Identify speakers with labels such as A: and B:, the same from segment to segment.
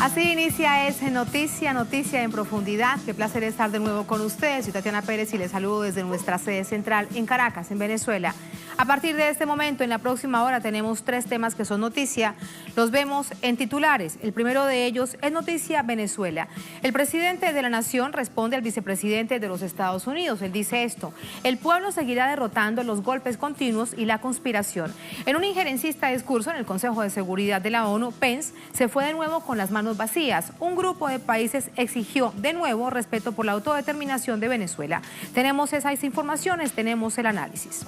A: Así inicia ese Noticia en Profundidad. Qué placer estar de nuevo con ustedes. Soy Tatiana Pérez y les saludo desde nuestra sede central en Caracas, en Venezuela. A partir de este momento, en la próxima hora, tenemos 3 temas que son noticia. Los vemos en titulares. El primero de ellos es Noticia Venezuela. El presidente de la Nación responde al vicepresidente de los Estados Unidos. Él dice esto: el pueblo seguirá derrotando los golpes continuos y la conspiración. En un injerencista discurso en el Consejo de Seguridad de la ONU, Pence se fue de nuevo con las manos vacías. Un grupo de países exigió de nuevo respeto por la autodeterminación de Venezuela. Tenemos esas informaciones, tenemos el análisis.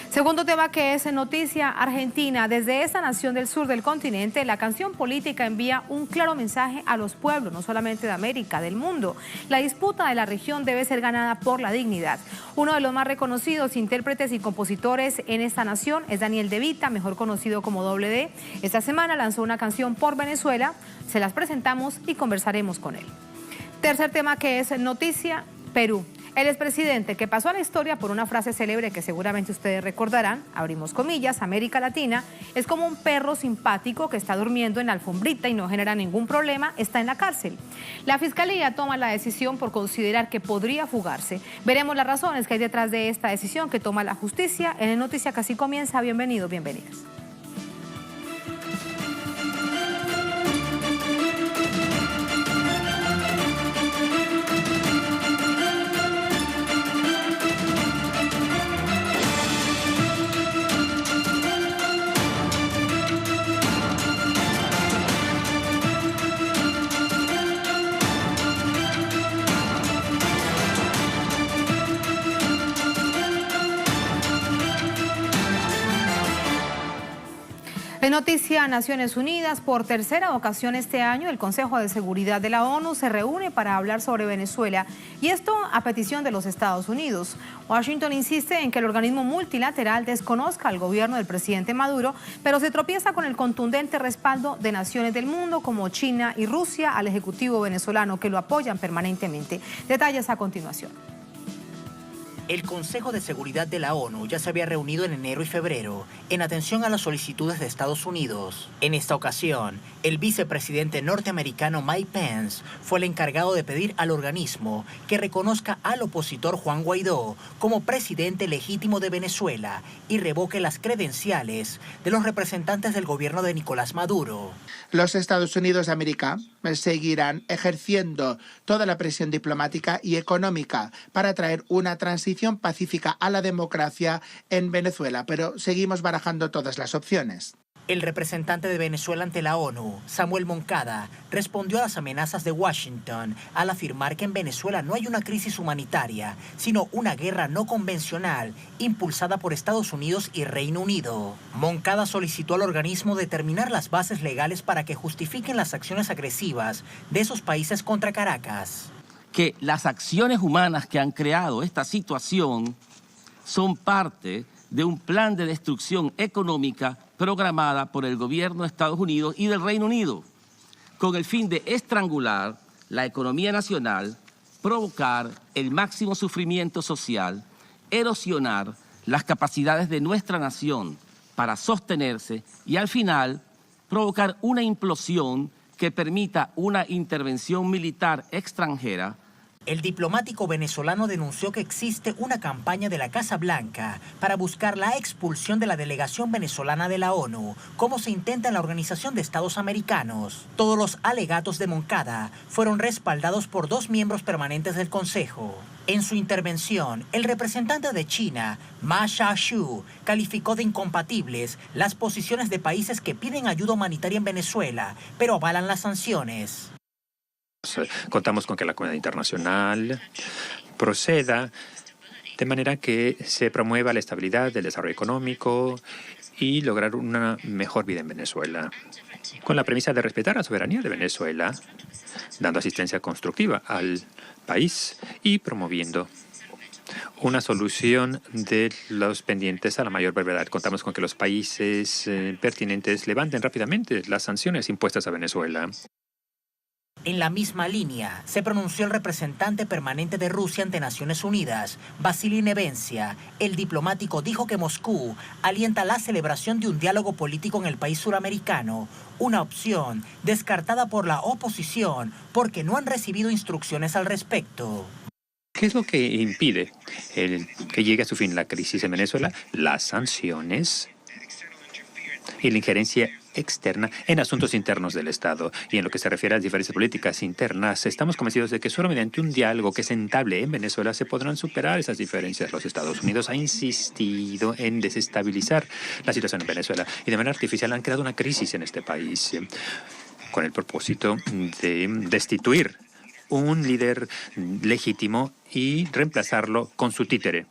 A: Segundo tema que es en noticia: Argentina. Desde esta nación del sur del continente, la canción política envía un claro mensaje a los pueblos, no solamente de América, del mundo. La disputa de la región debe ser ganada por la dignidad. Uno de los más reconocidos intérpretes y compositores en esta nación es Daniel De Vita, mejor conocido como Doble D. Esta semana lanzó una canción por Venezuela. Se las presentamos y conversaremos con él. Tercer tema que es noticia: Perú. El expresidente, que pasó a la historia por una frase célebre que seguramente ustedes recordarán, abrimos comillas, América Latina es como un perro simpático que está durmiendo en la alfombrita y no genera ningún problema, está en la cárcel. La Fiscalía toma la decisión por considerar que podría fugarse. Veremos las razones que hay detrás de esta decisión que toma la justicia. En el Noticia que así comienza. Bienvenidos, bienvenidas. En noticia Naciones Unidas, por tercera ocasión este año, el Consejo de Seguridad de la ONU se reúne para hablar sobre Venezuela, y esto a petición de los Estados Unidos. Washington insiste en que el organismo multilateral desconozca al gobierno del presidente Maduro, pero se tropieza con el contundente respaldo de naciones del mundo como China y Rusia al ejecutivo venezolano, que lo apoyan permanentemente. Detalles a continuación.
B: El Consejo de Seguridad de la ONU ya se había reunido en enero y febrero en atención a las solicitudes de Estados Unidos. En esta ocasión, el vicepresidente norteamericano Mike Pence fue el encargado de pedir al organismo que reconozca al opositor Juan Guaidó como presidente legítimo de Venezuela y revoque las credenciales de los representantes del gobierno de Nicolás Maduro.
C: Los Estados Unidos de América seguirán ejerciendo toda la presión diplomática y económica para traer una transición pacífica a la democracia en Venezuela, pero seguimos barajando todas las opciones.
B: El representante de Venezuela ante la ONU, Samuel Moncada, respondió a las amenazas de Washington al afirmar que en Venezuela no hay una crisis humanitaria, sino una guerra no convencional impulsada por Estados Unidos y Reino Unido. Moncada solicitó al organismo determinar las bases legales para que justifiquen las acciones agresivas de esos países contra Caracas.
D: Que las acciones humanas que han creado esta situación son parte de un plan de destrucción económica programada por el gobierno de Estados Unidos y del Reino Unido, con el fin de estrangular la economía nacional, provocar el máximo sufrimiento social, erosionar las capacidades de nuestra nación para sostenerse y al final provocar una implosión que permita una intervención militar extranjera.
B: El diplomático venezolano denunció que existe una campaña de la Casa Blanca para buscar la expulsión de la delegación venezolana de la ONU, como se intenta en la Organización de Estados Americanos. Todos los alegatos de Moncada fueron respaldados por 2 miembros permanentes del Consejo. En su intervención, el representante de China, Ma Xiaoshu, calificó de incompatibles las posiciones de países que piden ayuda humanitaria en Venezuela, pero avalan las sanciones.
E: Contamos con que la comunidad internacional proceda de manera que se promueva la estabilidad, el desarrollo económico y lograr una mejor vida en Venezuela, con la premisa de respetar la soberanía de Venezuela, dando asistencia constructiva al país y promoviendo una solución de los pendientes a la mayor brevedad. Contamos con que los países pertinentes levanten rápidamente las sanciones impuestas a Venezuela.
B: En la misma línea, se pronunció el representante permanente de Rusia ante Naciones Unidas, Vasily Nevencia. El diplomático dijo que Moscú alienta la celebración de un diálogo político en el país suramericano, una opción descartada por la oposición porque no han recibido instrucciones al respecto.
E: ¿Qué es lo que impide que llegue a su fin la crisis en Venezuela? Las sanciones y la injerencia externa en asuntos internos del Estado. Y en lo que se refiere a las diferencias políticas internas, estamos convencidos de que solo mediante un diálogo que se entable en Venezuela se podrán superar esas diferencias. Los Estados Unidos ha insistido en desestabilizar la situación en Venezuela y de manera artificial han creado una crisis en este país con el propósito de destituir un líder legítimo y reemplazarlo con su títere.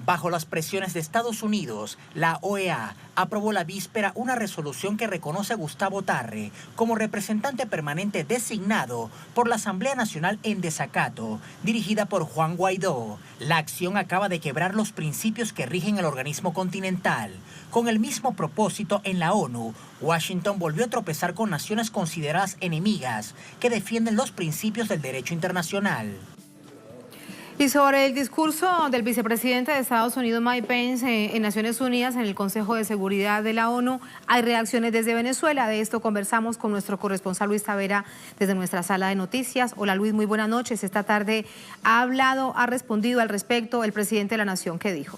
B: Bajo las presiones de Estados Unidos, la OEA aprobó la víspera una resolución que reconoce a Gustavo Tarre como representante permanente designado por la Asamblea Nacional en desacato, dirigida por Juan Guaidó. La acción acaba de quebrar los principios que rigen el organismo continental. Con el mismo propósito en la ONU, Washington volvió a tropezar con naciones consideradas enemigas que defienden los principios del derecho internacional.
A: Y sobre el discurso del vicepresidente de Estados Unidos, Mike Pence, en Naciones Unidas, en el Consejo de Seguridad de la ONU, hay reacciones desde Venezuela. De esto conversamos con nuestro corresponsal Luis Tavera desde nuestra sala de noticias. Hola Luis, muy buenas noches. Esta tarde ha respondido al respecto el presidente de la Nación. ¿Qué dijo?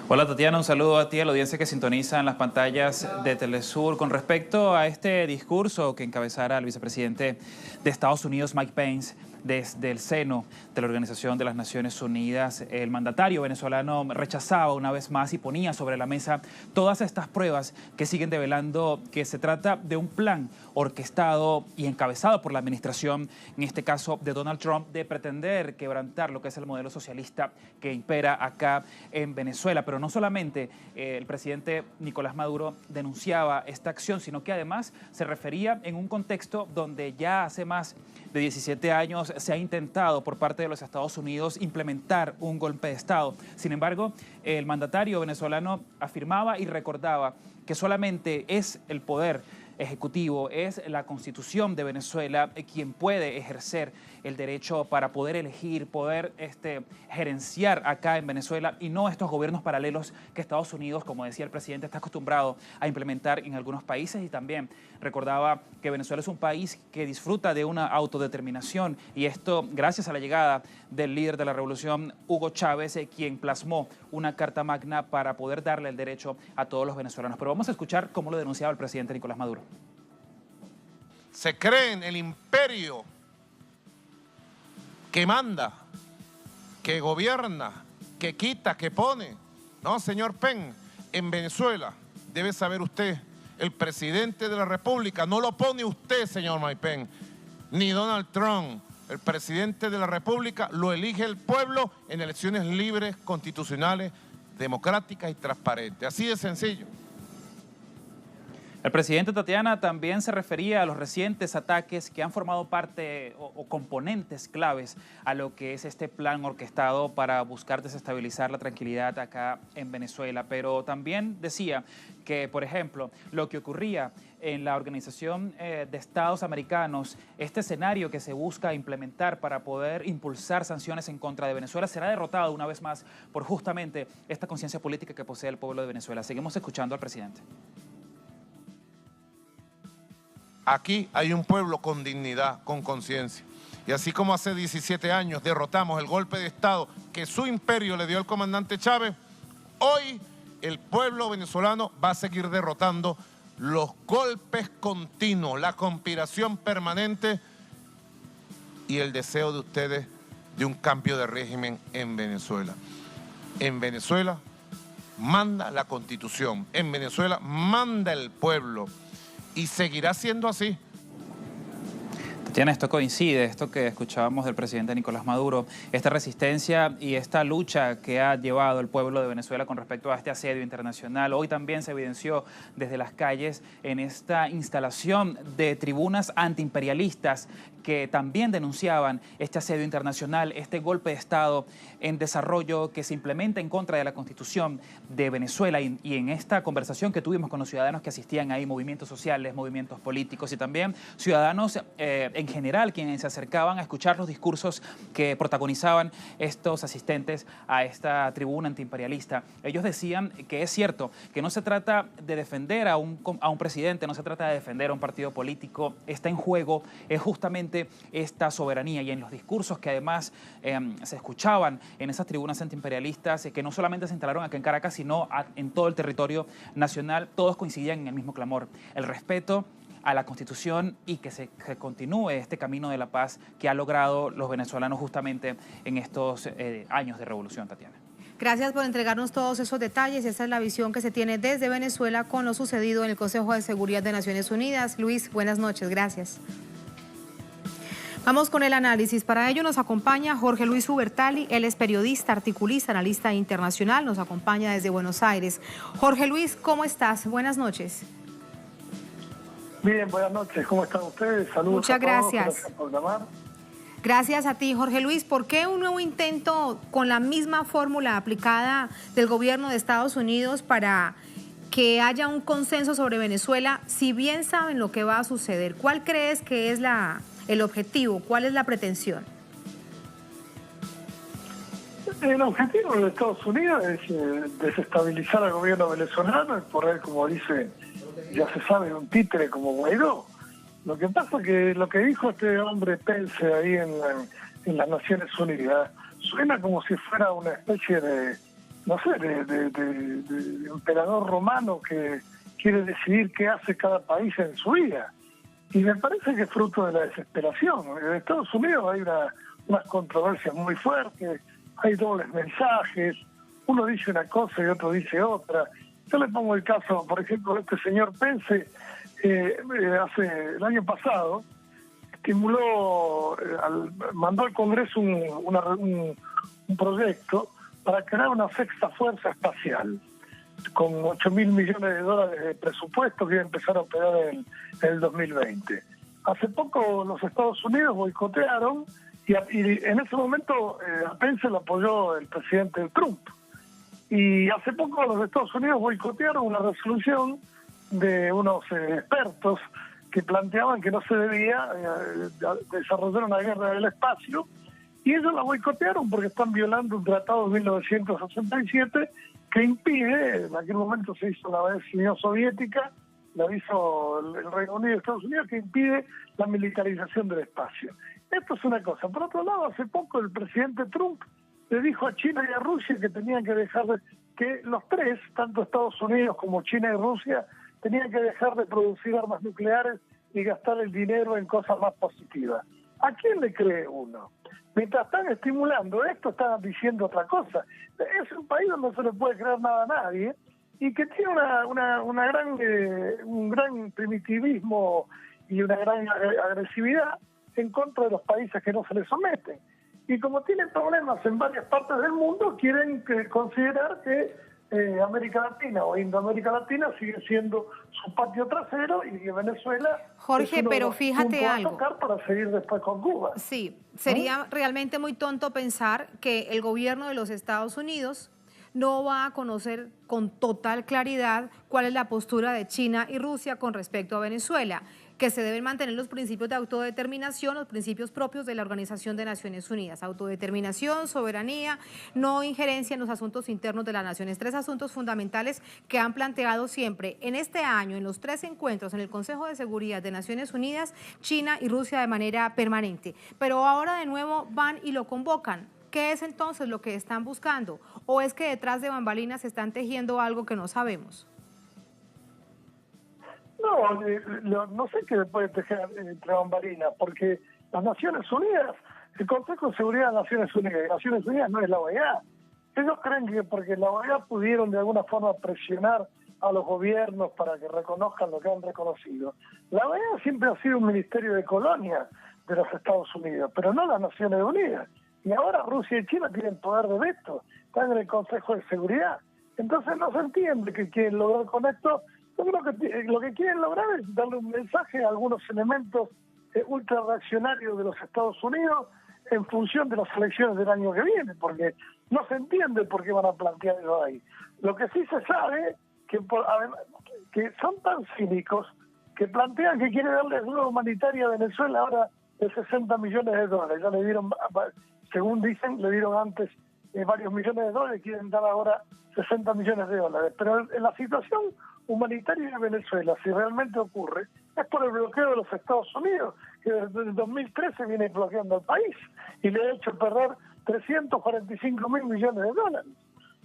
F: Hola Tatiana, un saludo a ti, a la audiencia que sintoniza en las pantallas de Telesur. Con respecto a este discurso que encabezara el vicepresidente de Estados Unidos, Mike Pence, desde el seno de la Organización de las Naciones Unidas, el mandatario venezolano rechazaba una vez más y ponía sobre la mesa todas estas pruebas que siguen develando que se trata de un plan orquestado y encabezado por la administración, en este caso de Donald Trump, de pretender quebrantar lo que es el modelo socialista que impera acá en Venezuela. Pero no solamente el presidente Nicolás Maduro denunciaba esta acción, sino que además se refería en un contexto donde ya hace más de 17 años se ha intentado por parte de los Estados Unidos implementar un golpe de Estado. Sin embargo, el mandatario venezolano afirmaba y recordaba que solamente es el poder ejecutivo, es la Constitución de Venezuela quien puede ejercer el derecho para poder elegir, poder gerenciar acá en Venezuela y no estos gobiernos paralelos que Estados Unidos, como decía el presidente, está acostumbrado a implementar en algunos países. Y también recordaba que Venezuela es un país que disfruta de una autodeterminación y esto gracias a la llegada del líder de la revolución, Hugo Chávez, quien plasmó una carta magna para poder darle el derecho a todos los venezolanos. Pero vamos a escuchar cómo lo denunciaba el presidente Nicolás Maduro.
G: Se cree en el imperio que manda, que gobierna, que quita, que pone. No, señor Pence, en Venezuela, debe saber usted, el presidente de la República no lo pone usted, señor Mike Pence, ni Donald Trump. El presidente de la República lo elige el pueblo en elecciones libres, constitucionales, democráticas y transparentes. Así de sencillo.
F: El presidente, Tatiana, también se refería a los recientes ataques que han formado parte o componentes claves a lo que es este plan orquestado para buscar desestabilizar la tranquilidad acá en Venezuela. Pero también decía que, por ejemplo, lo que ocurría en la Organización de Estados Americanos, este escenario que se busca implementar para poder impulsar sanciones en contra de Venezuela, será derrotado una vez más por justamente esta conciencia política que posee el pueblo de Venezuela. Seguimos escuchando al presidente.
G: Aquí hay un pueblo con dignidad, con conciencia. Y así como hace 17 años derrotamos el golpe de Estado que su imperio le dio al comandante Chávez, hoy el pueblo venezolano va a seguir derrotando los golpes continuos, la conspiración permanente y el deseo de ustedes de un cambio de régimen en Venezuela. En Venezuela manda la Constitución, en Venezuela manda el pueblo. Y seguirá siendo así.
F: Tatiana, esto coincide, esto que escuchábamos del presidente Nicolás Maduro, esta resistencia y esta lucha que ha llevado el pueblo de Venezuela con respecto a este asedio internacional. Hoy también se evidenció desde las calles en esta instalación de tribunas antiimperialistas que también denunciaban este asedio internacional, este golpe de Estado en desarrollo que se implementa en contra de la Constitución de Venezuela. Y en esta conversación que tuvimos con los ciudadanos que asistían ahí, movimientos sociales, movimientos políticos y también ciudadanos en general, quienes se acercaban a escuchar los discursos que protagonizaban estos asistentes a esta tribuna antiimperialista. Ellos decían que es cierto, que no se trata de defender a un presidente, no se trata de defender a un partido político, está en juego es justamente esta soberanía. Y en los discursos que además se escuchaban en esas tribunas antiimperialistas, que no solamente se instalaron aquí en Caracas, sino en todo el territorio nacional, todos coincidían en el mismo clamor: el respeto a la Constitución y que se continúe este camino de la paz que han logrado los venezolanos justamente en estos años de revolución, Tatiana.
A: Gracias por entregarnos todos esos detalles. Esta es la visión que se tiene desde Venezuela con lo sucedido en el Consejo de Seguridad de Naciones Unidas. Luis, buenas noches. Gracias. Vamos con el análisis. Para ello nos acompaña Jorge Luis Ubertalli. Él es periodista, articulista, analista internacional. Nos acompaña desde Buenos Aires. Jorge Luis, ¿cómo estás? Buenas noches.
H: Bien, buenas noches. ¿Cómo están ustedes? Saludos.
A: Muchas gracias.
H: Gracias por llamar.
A: Gracias a ti, Jorge Luis. ¿Por qué un nuevo intento con la misma fórmula aplicada del gobierno de Estados Unidos para que haya un consenso sobre Venezuela, si bien saben lo que va a suceder? ¿Cuál crees que es el objetivo? ¿Cuál es la pretensión?
H: El objetivo de Estados Unidos es desestabilizar al gobierno venezolano y poner, como dice, ya se sabe, un títere como Guaidó. Lo que pasa es que lo que dijo este hombre Pence ahí en las Naciones Unidas suena como si fuera una especie de, no sé, de emperador romano que quiere decidir qué hace cada país en su vida. Y me parece que es fruto de la desesperación. En Estados Unidos hay unas controversias muy fuertes, hay dobles mensajes, uno dice una cosa y otro dice otra. Yo le pongo el caso, por ejemplo, de este señor Pence. El año pasado mandó al Congreso un proyecto para crear una sexta fuerza espacial con $8.000 millones de presupuesto que iba a empezar a operar en el 2020. Hace poco los Estados Unidos boicotearon y en ese momento a Pence lo apoyó el presidente Trump. Y hace poco los Estados Unidos boicotearon una resolución de unos expertos que planteaban que no se debía desarrollar una guerra del espacio, y ellos la boicotearon porque están violando un tratado de 1967 que impide, en aquel momento se hizo la Unión Soviética, la hizo el Reino Unido y Estados Unidos, que impide la militarización del espacio. Esto es una cosa. Por otro lado, hace poco el presidente Trump le dijo a China y a Rusia que tenían que que los tres, tanto Estados Unidos como China y Rusia, tenían que dejar de producir armas nucleares y gastar el dinero en cosas más positivas. ¿A quién le cree uno? Mientras están estimulando esto, están diciendo otra cosa. Es un país donde no se le puede creer nada a nadie y que tiene un gran primitivismo y una gran agresividad en contra de los países que no se les someten. Y como tienen problemas en varias partes del mundo, quieren considerar que América Latina o Indoamérica Latina sigue siendo su patio trasero y Venezuela,
A: Jorge, pero fíjate algo,
H: a tocar para seguir después con Cuba.
A: Sí, sería realmente muy tonto pensar que el gobierno de los Estados Unidos no va a conocer con total claridad cuál es la postura de China y Rusia con respecto a Venezuela, que se deben mantener los principios de autodeterminación, los principios propios de la Organización de Naciones Unidas: autodeterminación, soberanía, no injerencia en los asuntos internos de las naciones. Tres asuntos fundamentales que han planteado siempre en este año, en los tres encuentros en el Consejo de Seguridad de Naciones Unidas, China y Rusia de manera permanente. Pero ahora de nuevo van y lo convocan. ¿Qué es entonces lo que están buscando? ¿O es que detrás de bambalinas se están tejiendo algo que no sabemos?
H: No sé qué puede tejer entre bambalinas, porque las Naciones Unidas, el Consejo de Seguridad de Naciones Unidas no es la OEA. Ellos creen que porque la OEA pudieron de alguna forma presionar a los gobiernos para que reconozcan lo que han reconocido. La OEA siempre ha sido un ministerio de colonia de los Estados Unidos, pero no las Naciones Unidas. Y ahora Rusia y China tienen poder de veto, están en el Consejo de Seguridad. Entonces no se entiende qué quieren lograr con esto. Yo creo que lo que quieren lograr es darle un mensaje a algunos elementos ultra reaccionario de los Estados Unidos en función de las elecciones del año que viene, porque no se entiende por qué van a plantear eso ahí. Lo que sí se sabe que son tan cínicos que plantean que quiere darle ayuda humanitaria a Venezuela ahora de 60 millones de dólares. Ya le dieron, según dicen, le dieron antes varios millones de dólares, quieren dar ahora 60 millones de dólares. Pero en la situación humanitaria de Venezuela, si realmente ocurre, es por el bloqueo de los Estados Unidos, que desde el 2013 viene bloqueando el país y le ha hecho perder 345 mil millones de dólares.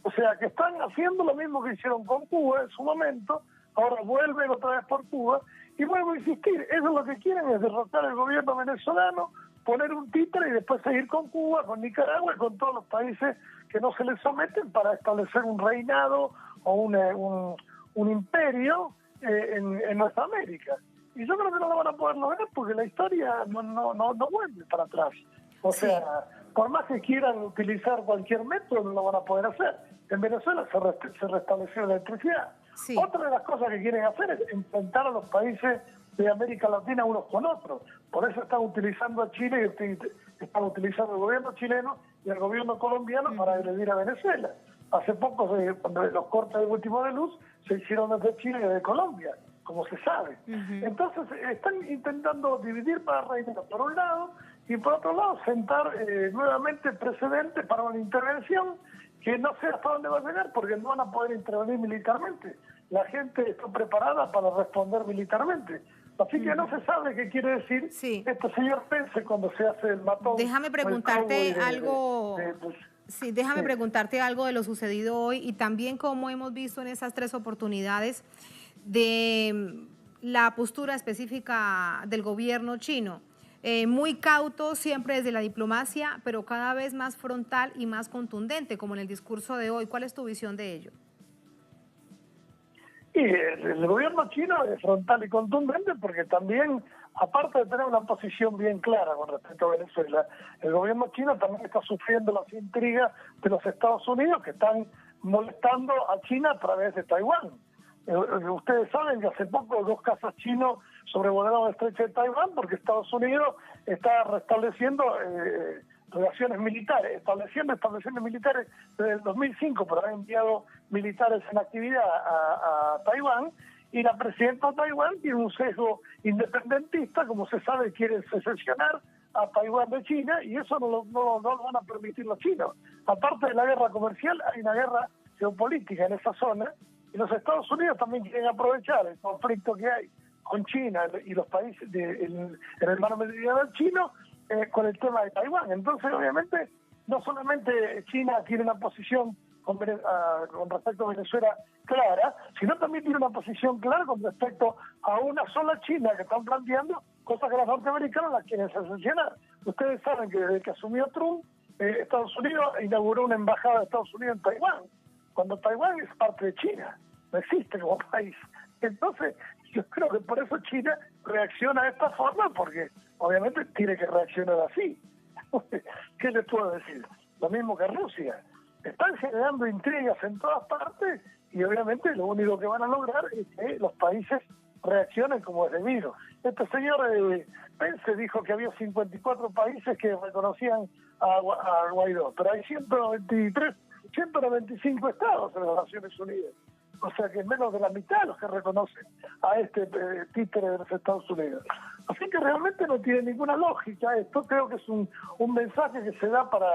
H: O sea, que están haciendo lo mismo que hicieron con Cuba en su momento, ahora vuelven otra vez por Cuba, y vuelvo a insistir, ellos lo que quieren es derrotar al gobierno venezolano, poner un títere y después seguir con Cuba, con Nicaragua y con todos los países que no se les someten para establecer un reinado o un imperio en nuestra América. Y yo creo que no lo van a poder lograr porque la historia no vuelve para atrás. O sea, por más que quieran utilizar cualquier método, no lo van a poder hacer. En Venezuela se restableció la electricidad. Sí. Otra de las cosas que quieren hacer es enfrentar a los países de América Latina unos con otros. Por eso están utilizando a Chile, están utilizando el gobierno chileno y el gobierno colombiano para agredir a Venezuela. Hace poco, cuando los cortes de último de luz se hicieron desde Chile y de Colombia, como se sabe. Entonces están intentando dividir para reinar por un lado y por otro lado sentar nuevamente precedentes para una intervención que no sé hasta dónde va a llegar porque no van a poder intervenir militarmente. La gente está preparada para responder militarmente. Así que no se sabe qué quiere decir este señor Pence cuando se hace el matón.
A: Déjame preguntarte algo. Déjame preguntarte algo de lo sucedido hoy y también cómo hemos visto en esas 3 oportunidades de la postura específica del gobierno chino. Muy cauto siempre desde la diplomacia, pero cada vez más frontal y más contundente, como en el discurso de hoy. ¿Cuál es tu visión de ello?
H: Y el gobierno chino es frontal y contundente porque también, aparte de tener una posición bien clara con respecto a Venezuela, el gobierno chino también está sufriendo las intrigas de los Estados Unidos que están molestando a China a través de Taiwán. Ustedes saben que hace poco 2 cazas chinos sobrevolaron el estrecho de Taiwán porque Estados Unidos está restableciendo relaciones militares, estableciendo estableciendo militares desde el 2005, pero ha enviado militares en actividad a Taiwán, y la presidenta de Taiwán tiene un sesgo independentista, como se sabe, quiere secesionar a Taiwán de China, y eso no lo van a permitir los chinos. Aparte de la guerra comercial, hay una guerra geopolítica en esa zona, y los Estados Unidos también quieren aprovechar el conflicto que hay con China y los países en el mar meridional chino con el tema de Taiwán. Entonces, obviamente, no solamente China tiene una posición con respecto a Venezuela clara, sino también tiene una posición clara con respecto a una sola China que están planteando cosas que los norteamericanos las quieren sancionar. Ustedes saben que desde que asumió Trump, Estados Unidos inauguró una embajada de Estados Unidos en Taiwán, cuando Taiwán es parte de China, no existe como país. Entonces, yo creo que por eso China reacciona de esta forma, porque obviamente tiene que reaccionar así. ¿Qué les puedo decir? Lo mismo que Rusia. Están generando intrigas en todas partes y obviamente lo único que van a lograr es que los países reaccionen como es debido. Este señor Pence dijo que había 54 países que reconocían a Guaidó, pero hay 195 estados en las Naciones Unidas. O sea que es menos de la mitad los que reconocen a este títere de los Estados Unidos. Así que realmente no tiene ninguna lógica esto. Creo que es un mensaje que se da para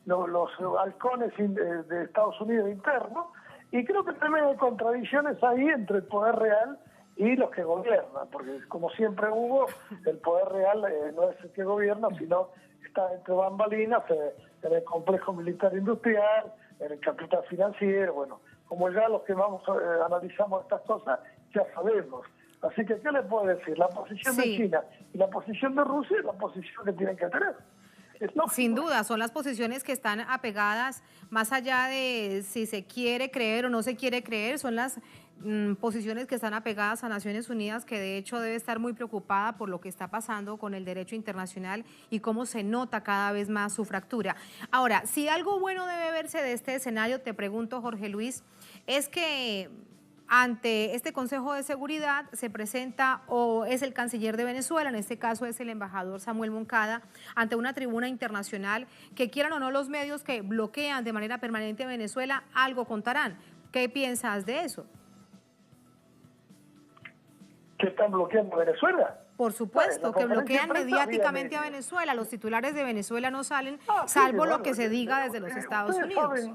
H: los halcones de Estados Unidos internos, y creo que también hay contradicciones ahí entre el poder real y los que gobiernan, porque como siempre hubo, el poder real no es el que gobierna, sino está entre bambalinas, en el complejo militar industrial, en el capital financiero, bueno, como ya los que analizamos estas cosas ya sabemos. Así que, ¿qué les puedo decir? La posición de China y la posición de Rusia es la posición que tienen que tener.
A: Sin duda, son las posiciones que están apegadas, más allá de si se quiere creer o no se quiere creer, son las posiciones que están apegadas a Naciones Unidas, que de hecho debe estar muy preocupada por lo que está pasando con el derecho internacional y cómo se nota cada vez más su fractura. Ahora, si algo bueno debe verse de este escenario, te pregunto, Jorge Luis, es que ante este Consejo de Seguridad se presenta o es el canciller de Venezuela, en este caso es el embajador Samuel Moncada, ante una tribuna internacional que quieran o no los medios que bloquean de manera permanente a Venezuela, algo contarán. ¿Qué piensas de eso?
H: ¿Que están bloqueando Venezuela?
A: Por supuesto,
H: Bueno,
A: que bloquean
H: conferencia de prensa,
A: mediáticamente a
H: bien.
A: Venezuela. Los titulares de Venezuela no salen,
H: Sí,
A: salvo
H: bueno,
A: lo que se diga desde los Estados Unidos.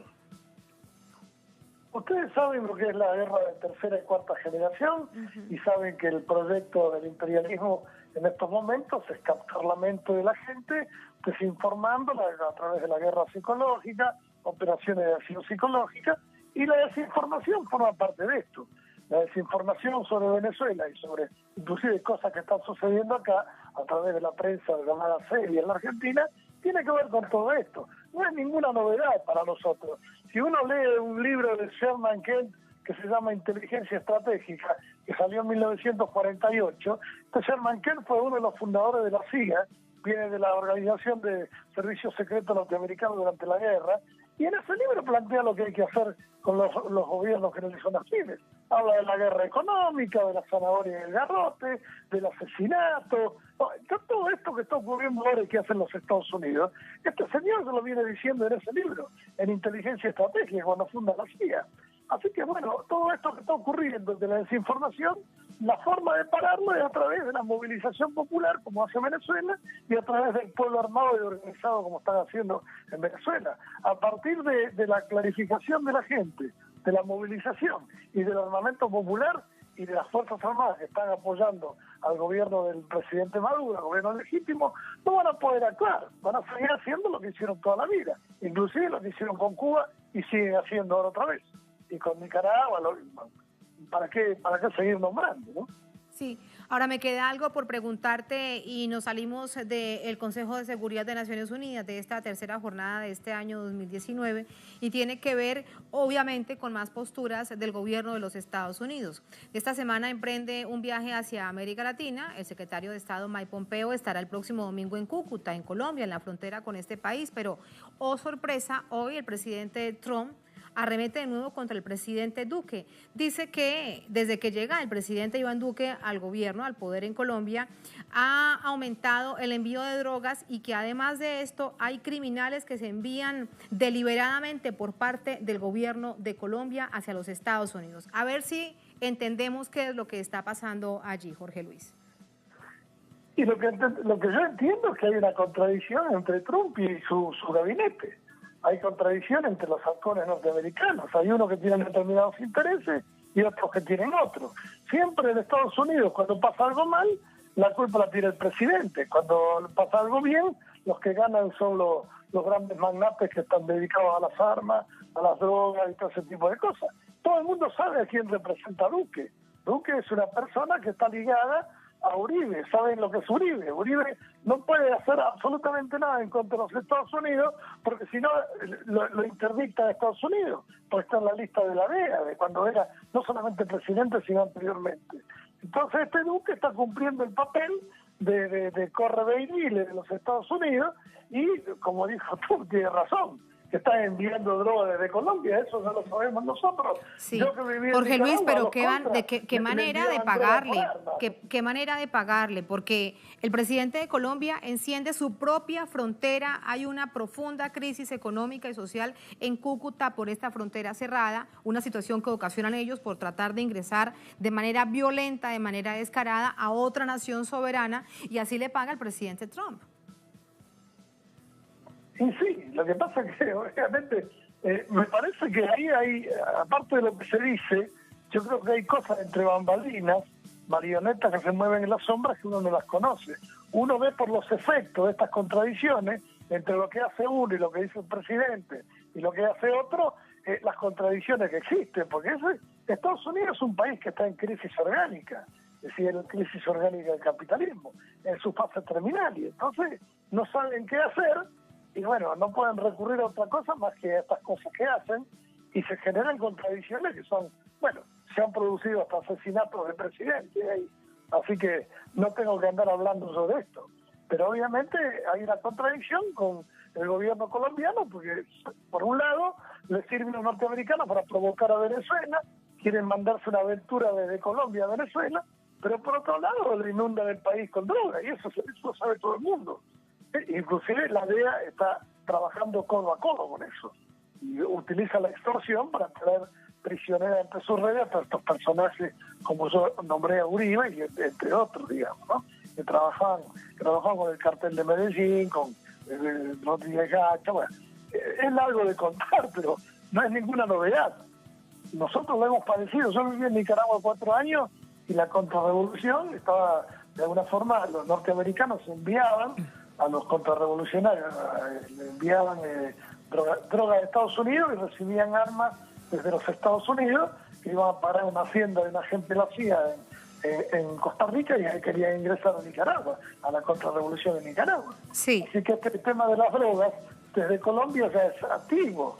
H: Ustedes saben lo que es la guerra de tercera y cuarta generación y saben que el proyecto del imperialismo en estos momentos es captar la mente de la gente, desinformándola a través de la guerra psicológica, operaciones de acción psicológica, y la desinformación forma parte de esto. La desinformación sobre Venezuela y sobre inclusive cosas que están sucediendo acá a través de la prensa llamada seria en la Argentina, tiene que ver con todo esto. No es ninguna novedad para nosotros. Si uno lee un libro de Sherman Kent que se llama Inteligencia Estratégica, que salió en 1948, Sherman Kent fue uno de los fundadores de la CIA, viene de la Organización de Servicios Secretos Norteamericanos durante la guerra, y en ese libro plantea lo que hay que hacer con los gobiernos que no les son afines. Habla de la guerra económica, de la zanahoria y el garrote, del asesinato, todo esto que está ocurriendo ahora y que hacen los Estados Unidos. Este señor se lo viene diciendo en ese libro, en Inteligencia Estratégica, cuando funda la CIA. Así que bueno, todo esto que está ocurriendo de la desinformación, la forma de pararlo es a través de la movilización popular, como hace Venezuela, y a través del pueblo armado y organizado, como están haciendo en Venezuela. A partir de la clarificación de la gente, de la movilización y del armamento popular y de las Fuerzas Armadas que están apoyando al gobierno del presidente Maduro, al gobierno legítimo, no van a poder actuar, van a seguir haciendo lo que hicieron toda la vida, inclusive lo que hicieron con Cuba y siguen haciendo ahora otra vez. Y con Nicaragua, ¿para qué seguir nombrando, no?
A: Sí, ahora me queda algo por preguntarte y nos salimos del Consejo de Seguridad de Naciones Unidas de esta tercera jornada de este año 2019 y tiene que ver obviamente con más posturas del gobierno de los Estados Unidos. Esta semana emprende un viaje hacia América Latina. El secretario de Estado Mike Pompeo estará el próximo domingo en Cúcuta, en Colombia, en la frontera con este país, pero oh sorpresa, hoy el presidente Trump arremete de nuevo contra el presidente Duque. Dice que desde que llega el presidente Iván Duque al gobierno, al poder en Colombia, ha aumentado el envío de drogas y que además de esto hay criminales que se envían deliberadamente por parte del gobierno de Colombia hacia los Estados Unidos. A ver si entendemos qué es lo que está pasando allí, Jorge Luis.
H: Y lo que yo entiendo es que hay una contradicción entre Trump y su gabinete. Hay contradicción entre los halcones norteamericanos. Hay unos que tienen determinados intereses y otros que tienen otros. Siempre en Estados Unidos, cuando pasa algo mal, la culpa la tiene el presidente. Cuando pasa algo bien, los que ganan son los grandes magnates que están dedicados a las armas, a las drogas y todo ese tipo de cosas. Todo el mundo sabe a quién representa a Duque. Duque es una persona que está ligada a Uribe. ¿Saben lo que es Uribe? Uribe no puede hacer absolutamente nada en contra de los Estados Unidos porque si no lo interdicta a Estados Unidos, porque está en la lista de la DEA, de cuando era no solamente presidente sino anteriormente. Entonces este Duque está cumpliendo el papel de corre baby de los Estados Unidos y, como dijo tú, tiene razón, que están enviando drogas desde Colombia, eso ya lo sabemos nosotros.
A: Sí, Jorge Luis, pero ¿qué manera de pagarle? ¿Qué manera de pagarle? Porque el presidente de Colombia enciende su propia frontera, hay una profunda crisis económica y social en Cúcuta por esta frontera cerrada, una situación que ocasionan ellos por tratar de ingresar de manera violenta, de manera descarada a otra nación soberana, y así le paga el presidente Trump.
H: Y sí, lo que pasa es que obviamente me parece que ahí hay, aparte de lo que se dice, yo creo que hay cosas entre bambalinas, marionetas que se mueven en las sombras que uno no las conoce. Uno ve por los efectos de estas contradicciones entre lo que hace uno y lo que dice el presidente y lo que hace otro, las contradicciones que existen, porque Estados Unidos es un país que está en crisis orgánica, es decir, en crisis orgánica del capitalismo, en su fase terminal, y entonces no saben qué hacer. Y bueno, no pueden recurrir a otra cosa más que a estas cosas que hacen y se generan contradicciones que son, bueno, se han producido hasta asesinatos de presidentes ahí. Así que no tengo que andar hablando sobre esto. Pero obviamente hay una contradicción con el gobierno colombiano porque, por un lado, le sirven los norteamericanos para provocar a Venezuela, quieren mandarse una aventura desde Colombia a Venezuela, pero por otro lado le inundan el país con droga, y eso lo sabe todo el mundo. Inclusive la DEA está trabajando codo a codo con eso, y utiliza la extorsión para traer prisioneros entre sus redes a estos personajes, como yo nombré a Uribe, y entre otros, digamos, ¿no? Que trabajaban con el cartel de Medellín, con Rodríguez Gacha. Bueno, es largo de contar, pero no es ninguna novedad. Nosotros lo hemos padecido. Yo viví en Nicaragua 4 años y la contrarrevolución estaba, de alguna forma, los norteamericanos enviaban a los contrarrevolucionarios, le enviaban droga de Estados Unidos y recibían armas desde los Estados Unidos, que iban a parar una hacienda de una gente de la CIA en Costa Rica, y ahí querían ingresar a Nicaragua, a la contrarrevolución de Nicaragua.
A: Sí.
H: Así que este tema de las drogas desde Colombia ya es activo.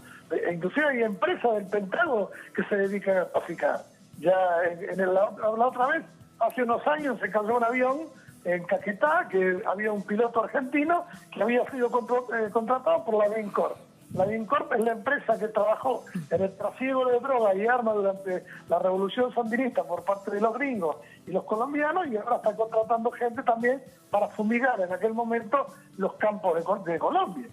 H: Inclusive hay empresas del Pentágono que se dedican a traficar. Ya la otra vez, hace unos años, se cayó un avión en Caquetá, que había un piloto argentino que había sido contratado por la DINCORP. La DINCORP es la empresa que trabajó en el trasiego de drogas y armas durante la revolución sandinista por parte de los gringos y los colombianos, y ahora está contratando gente también para fumigar en aquel momento los campos de Colombia.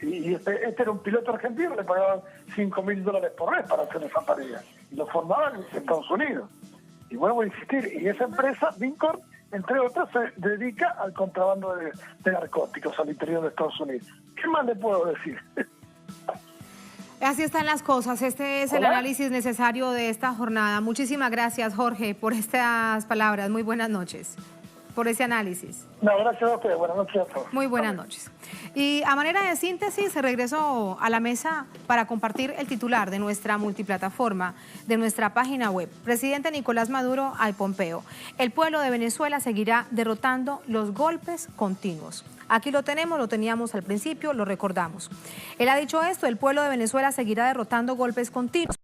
H: Y este era un piloto argentino, le pagaban $5.000 por mes para hacer esa tarea, y lo formaban en Estados Unidos. Y vuelvo a insistir, y esa empresa, DINCORP, entre otras, se dedica al contrabando de narcóticos al interior de Estados Unidos. ¿Qué más le puedo decir?
A: Así están las cosas. Este es el análisis necesario de esta jornada. Muchísimas gracias, Jorge, por estas palabras. Muy buenas noches. Por ese análisis.
H: No, gracias a ustedes. Buenas noches a todos.
A: Muy buenas noches. Y a manera de síntesis, regreso a la mesa para compartir el titular de nuestra multiplataforma, de nuestra página web. Presidente Nicolás Maduro al Pompeo. El pueblo de Venezuela seguirá derrotando los golpes continuos. Aquí lo tenemos, lo teníamos al principio, lo recordamos. Él ha dicho esto: el pueblo de Venezuela seguirá derrotando golpes continuos.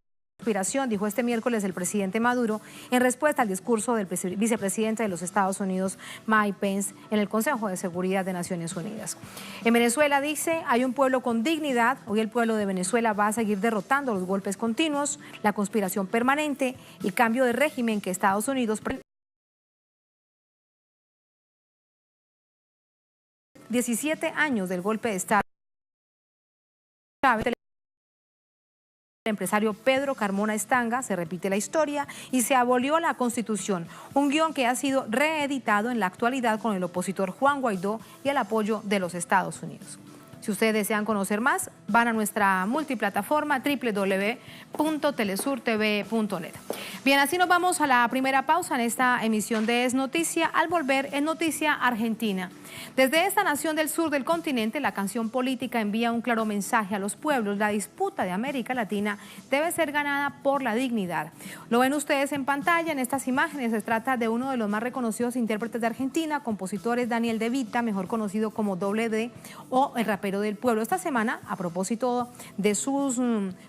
A: Dijo este miércoles el presidente Maduro en respuesta al discurso del vicepresidente de los Estados Unidos, Mike Pence, en el Consejo de Seguridad de Naciones Unidas. En Venezuela, dice, hay un pueblo con dignidad. Hoy el pueblo de Venezuela va a seguir derrotando los golpes continuos, la conspiración permanente y cambio de régimen que Estados Unidos... 17 años del golpe de Estado. El empresario Pedro Carmona Estanga, se repite la historia y se abolió la Constitución, un guión que ha sido reeditado en la actualidad con el opositor Juan Guaidó y el apoyo de los Estados Unidos. Si ustedes desean conocer más, van a nuestra multiplataforma www.telesurtv.net. Bien, así nos vamos a la primera pausa en esta emisión de Es Noticia. Al volver, es Noticia Argentina. Desde esta nación del sur del continente, la canción política envía un claro mensaje a los pueblos. La disputa de América Latina debe ser ganada por la dignidad. Lo ven ustedes en pantalla, en estas imágenes. Se trata de uno de los más reconocidos intérpretes de Argentina, compositores Daniel De Vita, mejor conocido como Doble D o el rapero del pueblo. Esta semana, a propósito de sus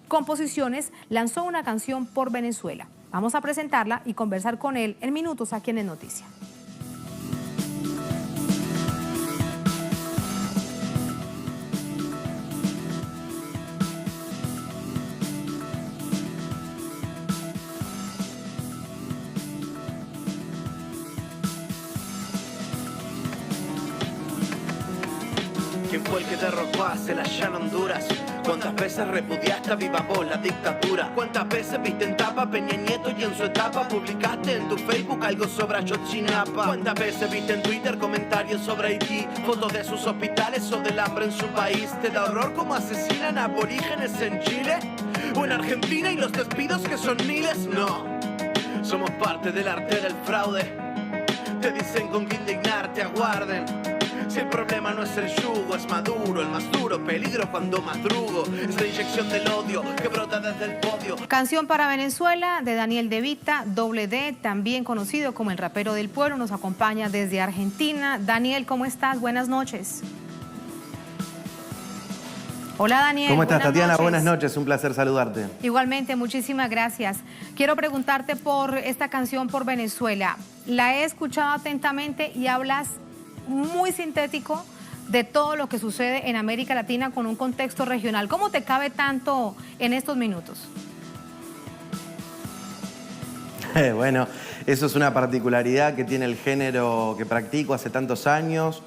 A: composiciones, lanzó una canción por Venezuela. Vamos a presentarla y conversar con él en minutos aquí en Es Noticia.
I: ¿Quién fue el que derrocó a Zelaya en Honduras? ¿Cuántas veces repudiaste a viva voz la dictadura? ¿Cuántas veces viste en tapa Peña Nieto y en su etapa publicaste en tu Facebook algo sobre Ayotzinapa? ¿Cuántas veces viste en Twitter comentarios sobre Haití, fotos de sus hospitales o del hambre en su país? ¿Te da horror cómo asesinan a aborígenes en Chile? ¿O en Argentina y los despidos que son miles? No, somos parte del arte del fraude. Te dicen con qué indignarte, aguarden. Si el problema no es el yugo, es Maduro, el más duro peligro cuando madrugo. Es la inyección del odio que brota desde el podio.
A: Canción para Venezuela de Daniel De Vita, Doble D, también conocido como el rapero del pueblo, nos acompaña desde Argentina. Daniel, ¿cómo estás? Buenas noches. Hola Daniel.
J: ¿Cómo estás, Tatiana?
A: Noches.
J: Buenas noches, un placer saludarte.
A: Igualmente, muchísimas gracias. Quiero preguntarte por esta canción por Venezuela. La he escuchado atentamente y hablas muy sintético de todo lo que sucede en América Latina con un contexto regional. ¿Cómo te cabe tanto en estos minutos?
J: Bueno, eso es una particularidad que tiene el género que practico hace tantos años,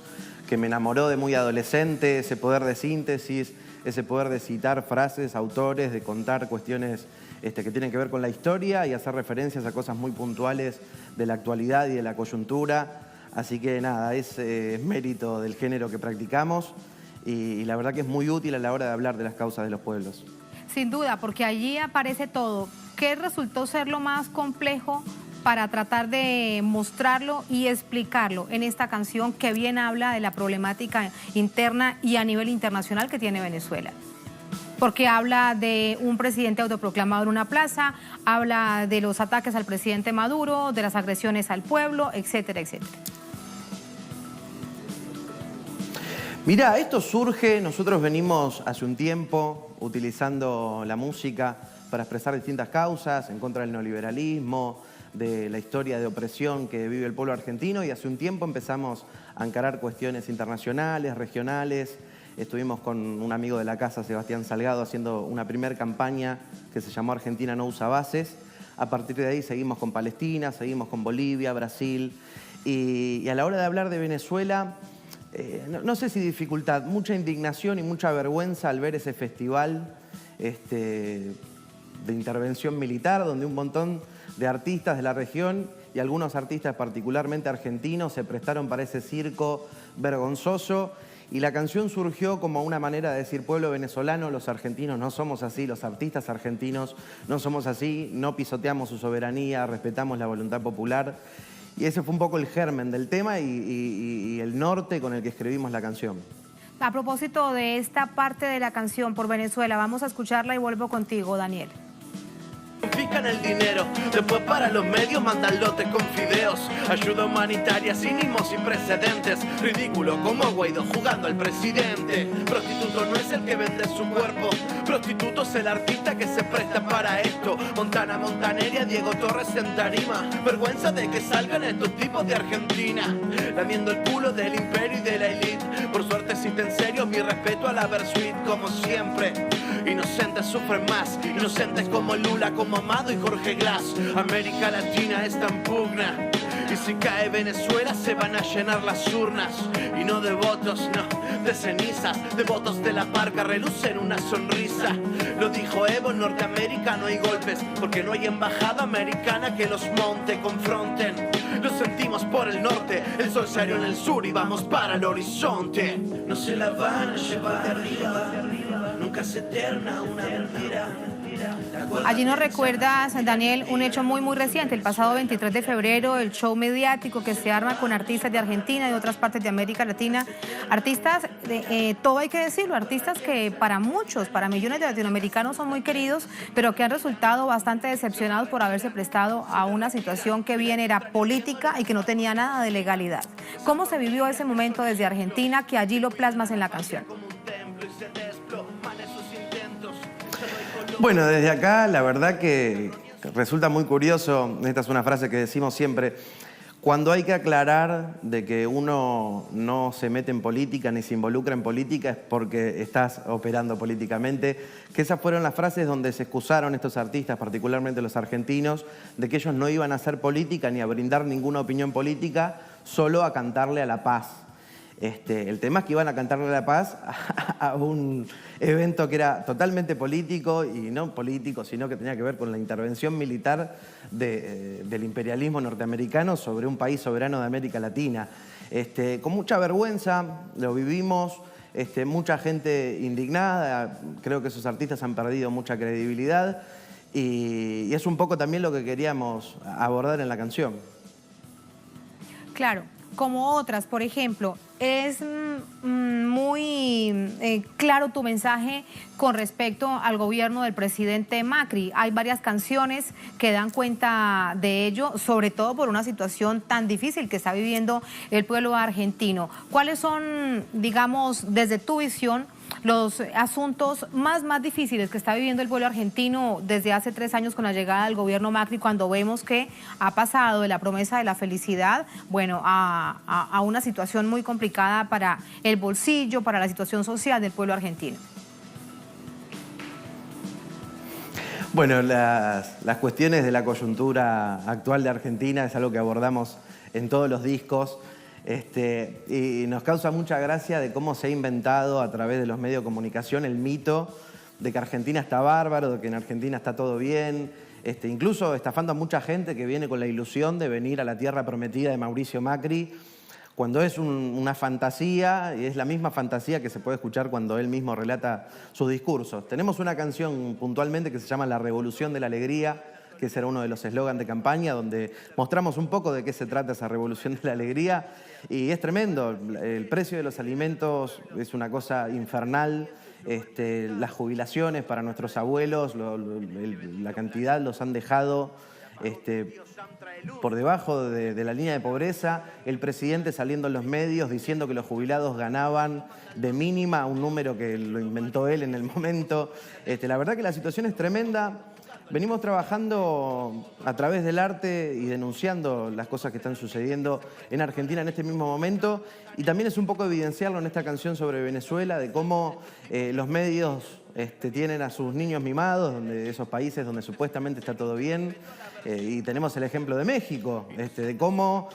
J: que me enamoró de muy adolescente, ese poder de síntesis, ese poder de citar frases, autores, de contar cuestiones que tienen que ver con la historia y hacer referencias a cosas muy puntuales de la actualidad y de la coyuntura. Así que nada, es mérito del género que practicamos y la verdad que es muy útil a la hora de hablar de las causas de los pueblos.
A: Sin duda, porque allí aparece todo. ¿Qué resultó ser lo más complejo para tratar de mostrarlo y explicarlo en esta canción que bien habla de la problemática interna y a nivel internacional que tiene Venezuela? Porque habla de un presidente autoproclamado en una plaza, habla de los ataques al presidente Maduro, de las agresiones al pueblo, etcétera, etcétera.
J: Mirá, esto surge, nosotros venimos hace un tiempo utilizando la música para expresar distintas causas en contra del neoliberalismo, de la historia de opresión que vive el pueblo argentino, y hace un tiempo empezamos a encarar cuestiones internacionales, regionales. Estuvimos con un amigo de la casa, Sebastián Salgado, haciendo una primera campaña que se llamó Argentina no usa bases. A partir de ahí seguimos con Palestina, seguimos con Bolivia, Brasil, y a la hora de hablar de Venezuela, no sé si dificultad, mucha indignación y mucha vergüenza al ver ese festival de intervención militar, donde un montón de artistas de la región y algunos artistas particularmente argentinos se prestaron para ese circo vergonzoso, y la canción surgió como una manera de decir: pueblo venezolano, los argentinos no somos así, los artistas argentinos no somos así, no pisoteamos su soberanía, respetamos la voluntad popular. Y ese fue un poco el germen del tema y el norte con el que escribimos la canción.
A: A propósito de esta parte de la canción por Venezuela, vamos a escucharla y vuelvo contigo, Daniel.
I: Confiscan el dinero, después para los medios mandan lotes con fideos. Ayuda humanitaria sin sin precedentes. Ridículo como Guaidó jugando al presidente. Prostituto no es el que vende su cuerpo, prostituto es el artista que se presta para esto. Montana, Montaneria, Diego Torres en tarima. Vergüenza de que salgan estos tipos de Argentina, lamiendo el culo del imperio y de la elite. Por suerte existen serios, mi respeto a la Versuit como siempre. Inocentes sufren más, inocentes como Lula, como Amado y Jorge Glass. América Latina está en pugna, y si cae Venezuela se van a llenar las urnas. Y no de votos, no, de cenizas, de votos de la parca relucen una sonrisa. Lo dijo Evo, en Norteamérica no hay golpes, porque no hay embajada americana que los monte, confronten. Lo sentimos por el norte, el sol salió en el sur y vamos para el horizonte. No se la van a llevar de arriba, nunca es eterna una mentira.
A: Allí nos recuerdas, Daniel, un hecho muy reciente. El pasado 23 de febrero, el show mediático que se arma con artistas de Argentina y de otras partes de América Latina. Artistas, todo hay que decirlo, artistas que para muchos, para millones de latinoamericanos son muy queridos, pero que han resultado bastante decepcionados por haberse prestado a una situación que bien era política y que no tenía nada de legalidad. ¿Cómo se vivió ese momento desde Argentina, que allí lo plasmas en la canción?
J: Bueno, desde acá la verdad que resulta muy curioso, esta es una frase que decimos siempre, cuando hay que aclarar de que uno no se mete en política ni se involucra en política es porque estás operando políticamente, que esas fueron las frases donde se excusaron estos artistas, particularmente los argentinos, de que ellos no iban a hacer política ni a brindar ninguna opinión política, solo a cantarle a la paz. El tema es que iban a cantarle la paz a un evento que era totalmente político, y no político, sino que tenía que ver con la intervención militar del imperialismo norteamericano sobre un país soberano de América Latina. Con mucha vergüenza lo vivimos, mucha gente indignada, creo que esos artistas han perdido mucha credibilidad y es un poco también lo que queríamos abordar en la canción.
A: Claro. Como otras, por ejemplo, es muy claro tu mensaje con respecto al gobierno del presidente Macri. Hay varias canciones que dan cuenta de ello, sobre todo por una situación tan difícil que está viviendo el pueblo argentino. ¿Cuáles son, digamos, desde tu visión, los asuntos más difíciles que está viviendo el pueblo argentino desde hace 3 años con la llegada del gobierno Macri, cuando vemos que ha pasado de la promesa de la felicidad, bueno, a una situación muy complicada para el bolsillo, para la situación social del pueblo argentino?
J: Bueno, las cuestiones de la coyuntura actual de Argentina es algo que abordamos en todos los discos. Y nos causa mucha gracia de cómo se ha inventado a través de los medios de comunicación el mito de que Argentina está bárbaro, de que en Argentina está todo bien, incluso estafando a mucha gente que viene con la ilusión de venir a la tierra prometida de Mauricio Macri, cuando es una fantasía, y es la misma fantasía que se puede escuchar cuando él mismo relata sus discursos. Tenemos una canción puntualmente que se llama La Revolución de la Alegría, que ese era uno de los eslogans de campaña, donde mostramos un poco de qué se trata esa revolución de la alegría. Y es tremendo, el precio de los alimentos es una cosa infernal, las jubilaciones para nuestros abuelos, la cantidad los han dejado por debajo de la línea de pobreza. El presidente saliendo en los medios diciendo que los jubilados ganaban de mínima un número que lo inventó él en el momento. La verdad que la situación es tremenda. Venimos trabajando a través del arte y denunciando las cosas que están sucediendo en Argentina en este mismo momento. Y también es un poco evidenciarlo en esta canción sobre Venezuela, de cómo los medios tienen a sus niños mimados, de esos países donde supuestamente está todo bien. Y tenemos el ejemplo de México, de cómo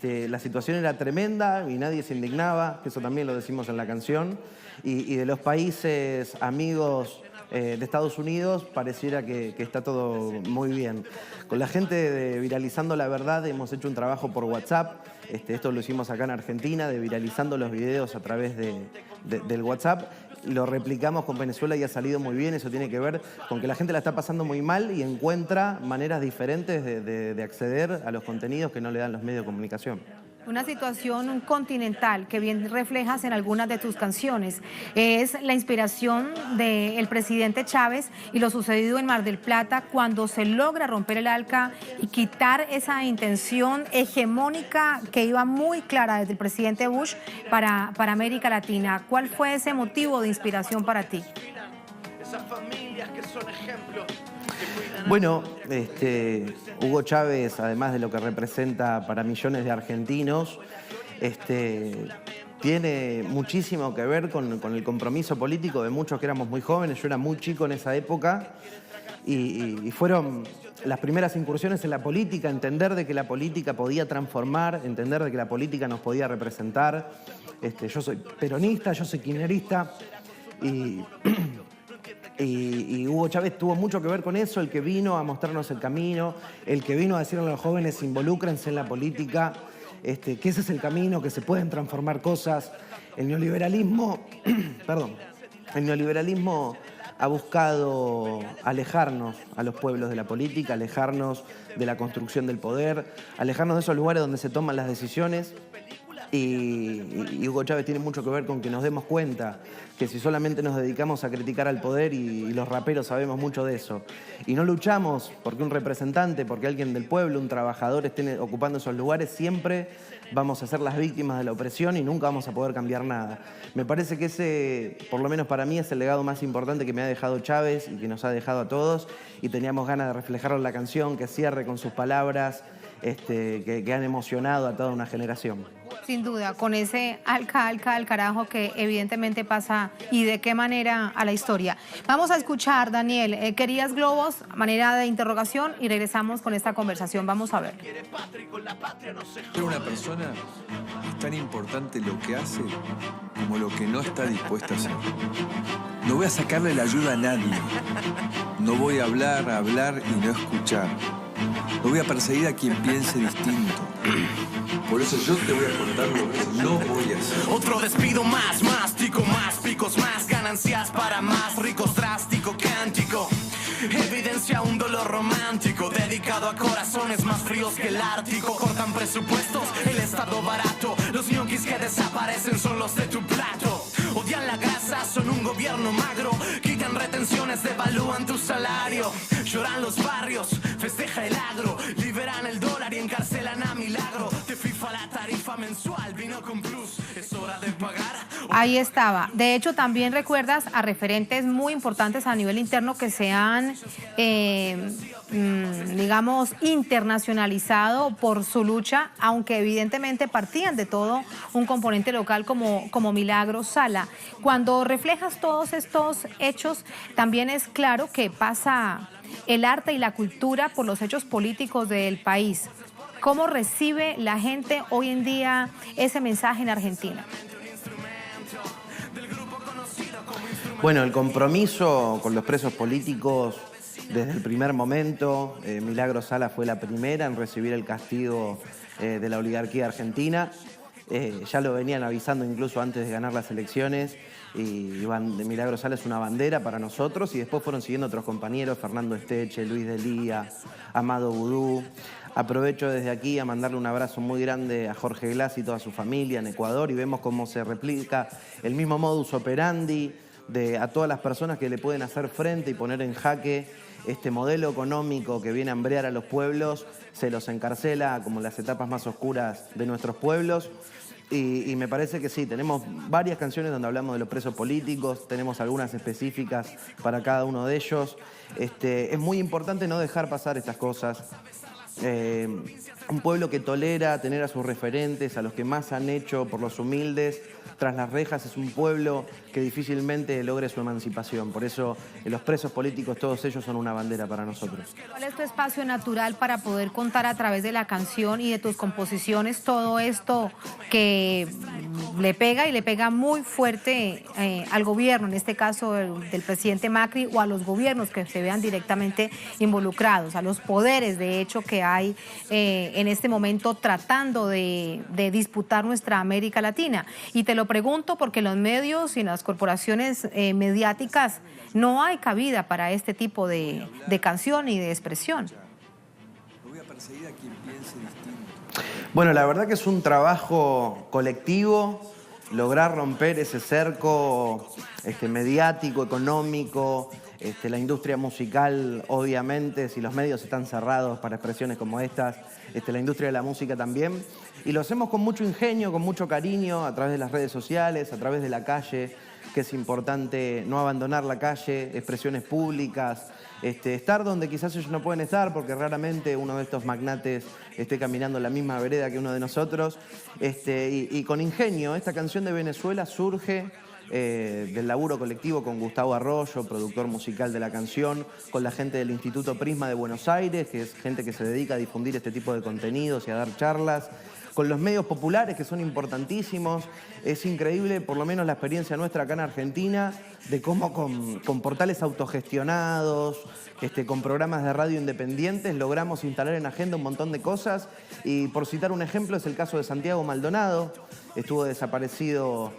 J: la situación era tremenda y nadie se indignaba, que eso también lo decimos en la canción. Y de los países amigos de Estados Unidos pareciera que está todo muy bien. Con la gente de Viralizando la Verdad hemos hecho un trabajo por WhatsApp. Esto lo hicimos acá en Argentina, de viralizando los videos a través del WhatsApp. Lo replicamos con Venezuela y ha salido muy bien. Eso tiene que ver con que la gente la está pasando muy mal y encuentra maneras diferentes de acceder a los contenidos que no le dan los medios de comunicación.
A: Una situación continental que bien reflejas en algunas de tus canciones. Es la inspiración del presidente Chávez y lo sucedido en Mar del Plata cuando se logra romper el ALCA y quitar esa intención hegemónica que iba muy clara desde el presidente Bush para América Latina. ¿Cuál fue ese motivo de inspiración para ti?
I: Esas familias que son ejemplos.
J: Bueno, Hugo Chávez, además de lo que representa para millones de argentinos, tiene muchísimo que ver con el compromiso político de muchos que éramos muy jóvenes. Yo era muy chico en esa época y fueron las primeras incursiones en la política, entender de que la política podía transformar, entender de que la política nos podía representar. Yo soy peronista, yo soy kirchnerista y Hugo Chávez tuvo mucho que ver con eso, el que vino a mostrarnos el camino, el que vino a decirle a los jóvenes involúcrense en la política, que ese es el camino, que se pueden transformar cosas. El neoliberalismo, el neoliberalismo ha buscado alejarnos a los pueblos de la política, alejarnos de la construcción del poder, alejarnos de esos lugares donde se toman las decisiones. Y Hugo Chávez tiene mucho que ver con que nos demos cuenta que si solamente nos dedicamos a criticar al poder, y los raperos sabemos mucho de eso, y no luchamos porque un representante, porque alguien del pueblo, un trabajador esté ocupando esos lugares, siempre vamos a ser las víctimas de la opresión y nunca vamos a poder cambiar nada. Me parece que ese, por lo menos para mí, es el legado más importante que me ha dejado Chávez y que nos ha dejado a todos, y teníamos ganas de reflejarlo en la canción, que cierre con sus palabras que han emocionado a toda una generación.
A: Sin duda, con ese alca al carajo que evidentemente pasa y de qué manera a la historia. Vamos a escuchar, Daniel, ¿querías globos? Manera de interrogación, y regresamos con esta conversación. Vamos a ver.
K: Una persona es tan importante lo que hace como lo que no está dispuesta a hacer. No voy a sacarle la ayuda a nadie. No voy a hablar y no escuchar. No voy a perseguir a quien piense distinto. Por eso yo te voy a contar lo que no voy a hacer.
I: Otro despido más, mástico, más picos, más ganancias para más ricos, drástico, cántico. Evidencia un dolor romántico dedicado a corazones más fríos que el Ártico. Cortan presupuestos, el estado barato. Los ñoquis que desaparecen son los de tu plato. Odian la grasa, son un gobierno magro. Quitan retenciones, devalúan tu salario. Lloran los barrios, festeja el agro. Liberan el dólar y encarcelan a Milagro. Te FIFA la tarifa mensual, vino con plus. Es hora de pagar.
A: Ahí estaba. De hecho, también recuerdas a referentes muy importantes a nivel interno que se han, digamos, internacionalizado por su lucha, aunque evidentemente partían de todo un componente local como Milagros Sala. Cuando reflejas todos estos hechos, también es claro que pasa el arte y la cultura por los hechos políticos del país. ¿Cómo recibe la gente hoy en día ese mensaje en Argentina?
J: Bueno, el compromiso con los presos políticos desde el primer momento. Milagros Sala fue la primera en recibir el castigo de la oligarquía argentina. Ya lo venían avisando incluso antes de ganar las elecciones. Y Milagros Sala es una bandera para nosotros. Y después fueron siguiendo otros compañeros, Fernando Esteche, Luis Delía, Amado Vudú. Aprovecho desde aquí a mandarle un abrazo muy grande a Jorge Glass y toda su familia en Ecuador, y vemos cómo se replica el mismo modus operandi a todas las personas que le pueden hacer frente y poner en jaque este modelo económico que viene a hambrear a los pueblos, se los encarcela como las etapas más oscuras de nuestros pueblos. Y me parece que sí, tenemos varias canciones donde hablamos de los presos políticos, tenemos algunas específicas para cada uno de ellos. Es muy importante no dejar pasar estas cosas. Un pueblo que tolera tener a sus referentes, a los que más han hecho por los humildes, tras las rejas, es un pueblo que difícilmente logre su emancipación. Por eso los presos políticos, todos ellos son una bandera para nosotros.
A: ¿Cuál es tu espacio natural para poder contar a través de la canción y de tus composiciones todo esto que le pega y le pega muy fuerte al gobierno, en este caso del presidente Macri, o a los gobiernos que se vean directamente involucrados, a los poderes de hecho que hay en este momento tratando de disputar nuestra América Latina? Y te lo pregunto porque en los medios y en las corporaciones mediáticas no hay cabida para este tipo de canción y de expresión.
K: Voy a perseguir a quien piense distinto.
J: Bueno, la verdad que es un trabajo colectivo, lograr romper ese cerco mediático, económico. La industria musical, obviamente, si los medios están cerrados para expresiones como estas, la industria de la música también. Y lo hacemos con mucho ingenio, con mucho cariño, a través de las redes sociales, a través de la calle, que es importante no abandonar la calle, expresiones públicas, estar donde quizás ellos no pueden estar, porque raramente uno de estos magnates esté caminando en la misma vereda que uno de nosotros. Y con ingenio, esta canción de Venezuela surge del laburo colectivo con Gustavo Arroyo, productor musical de la canción, con la gente del Instituto Prisma de Buenos Aires, que es gente que se dedica a difundir este tipo de contenidos y a dar charlas, con los medios populares, que son importantísimos. Es increíble, por lo menos la experiencia nuestra acá en Argentina, de cómo con portales autogestionados, con programas de radio independientes, logramos instalar en agenda un montón de cosas. Y por citar un ejemplo, es el caso de Santiago Maldonado. Estuvo desaparecido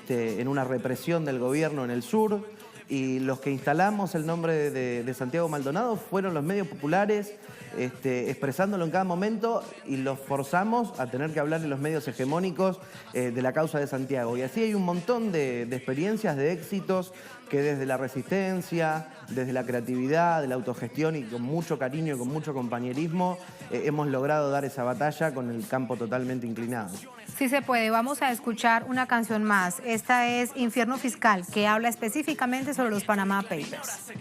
J: en una represión del gobierno en el sur. Y los que instalamos el nombre de Santiago Maldonado fueron los medios populares, expresándolo en cada momento, y los forzamos a tener que hablar en los medios hegemónicos de la causa de Santiago. Y así hay un montón de experiencias, de éxitos, que desde la resistencia, desde la creatividad, de la autogestión y con mucho cariño y con mucho compañerismo, hemos logrado dar esa batalla con el campo totalmente inclinado.
A: Sí se puede. Vamos a escuchar una canción más. Esta es Infierno Fiscal, que habla específicamente sobre los Panama Papers.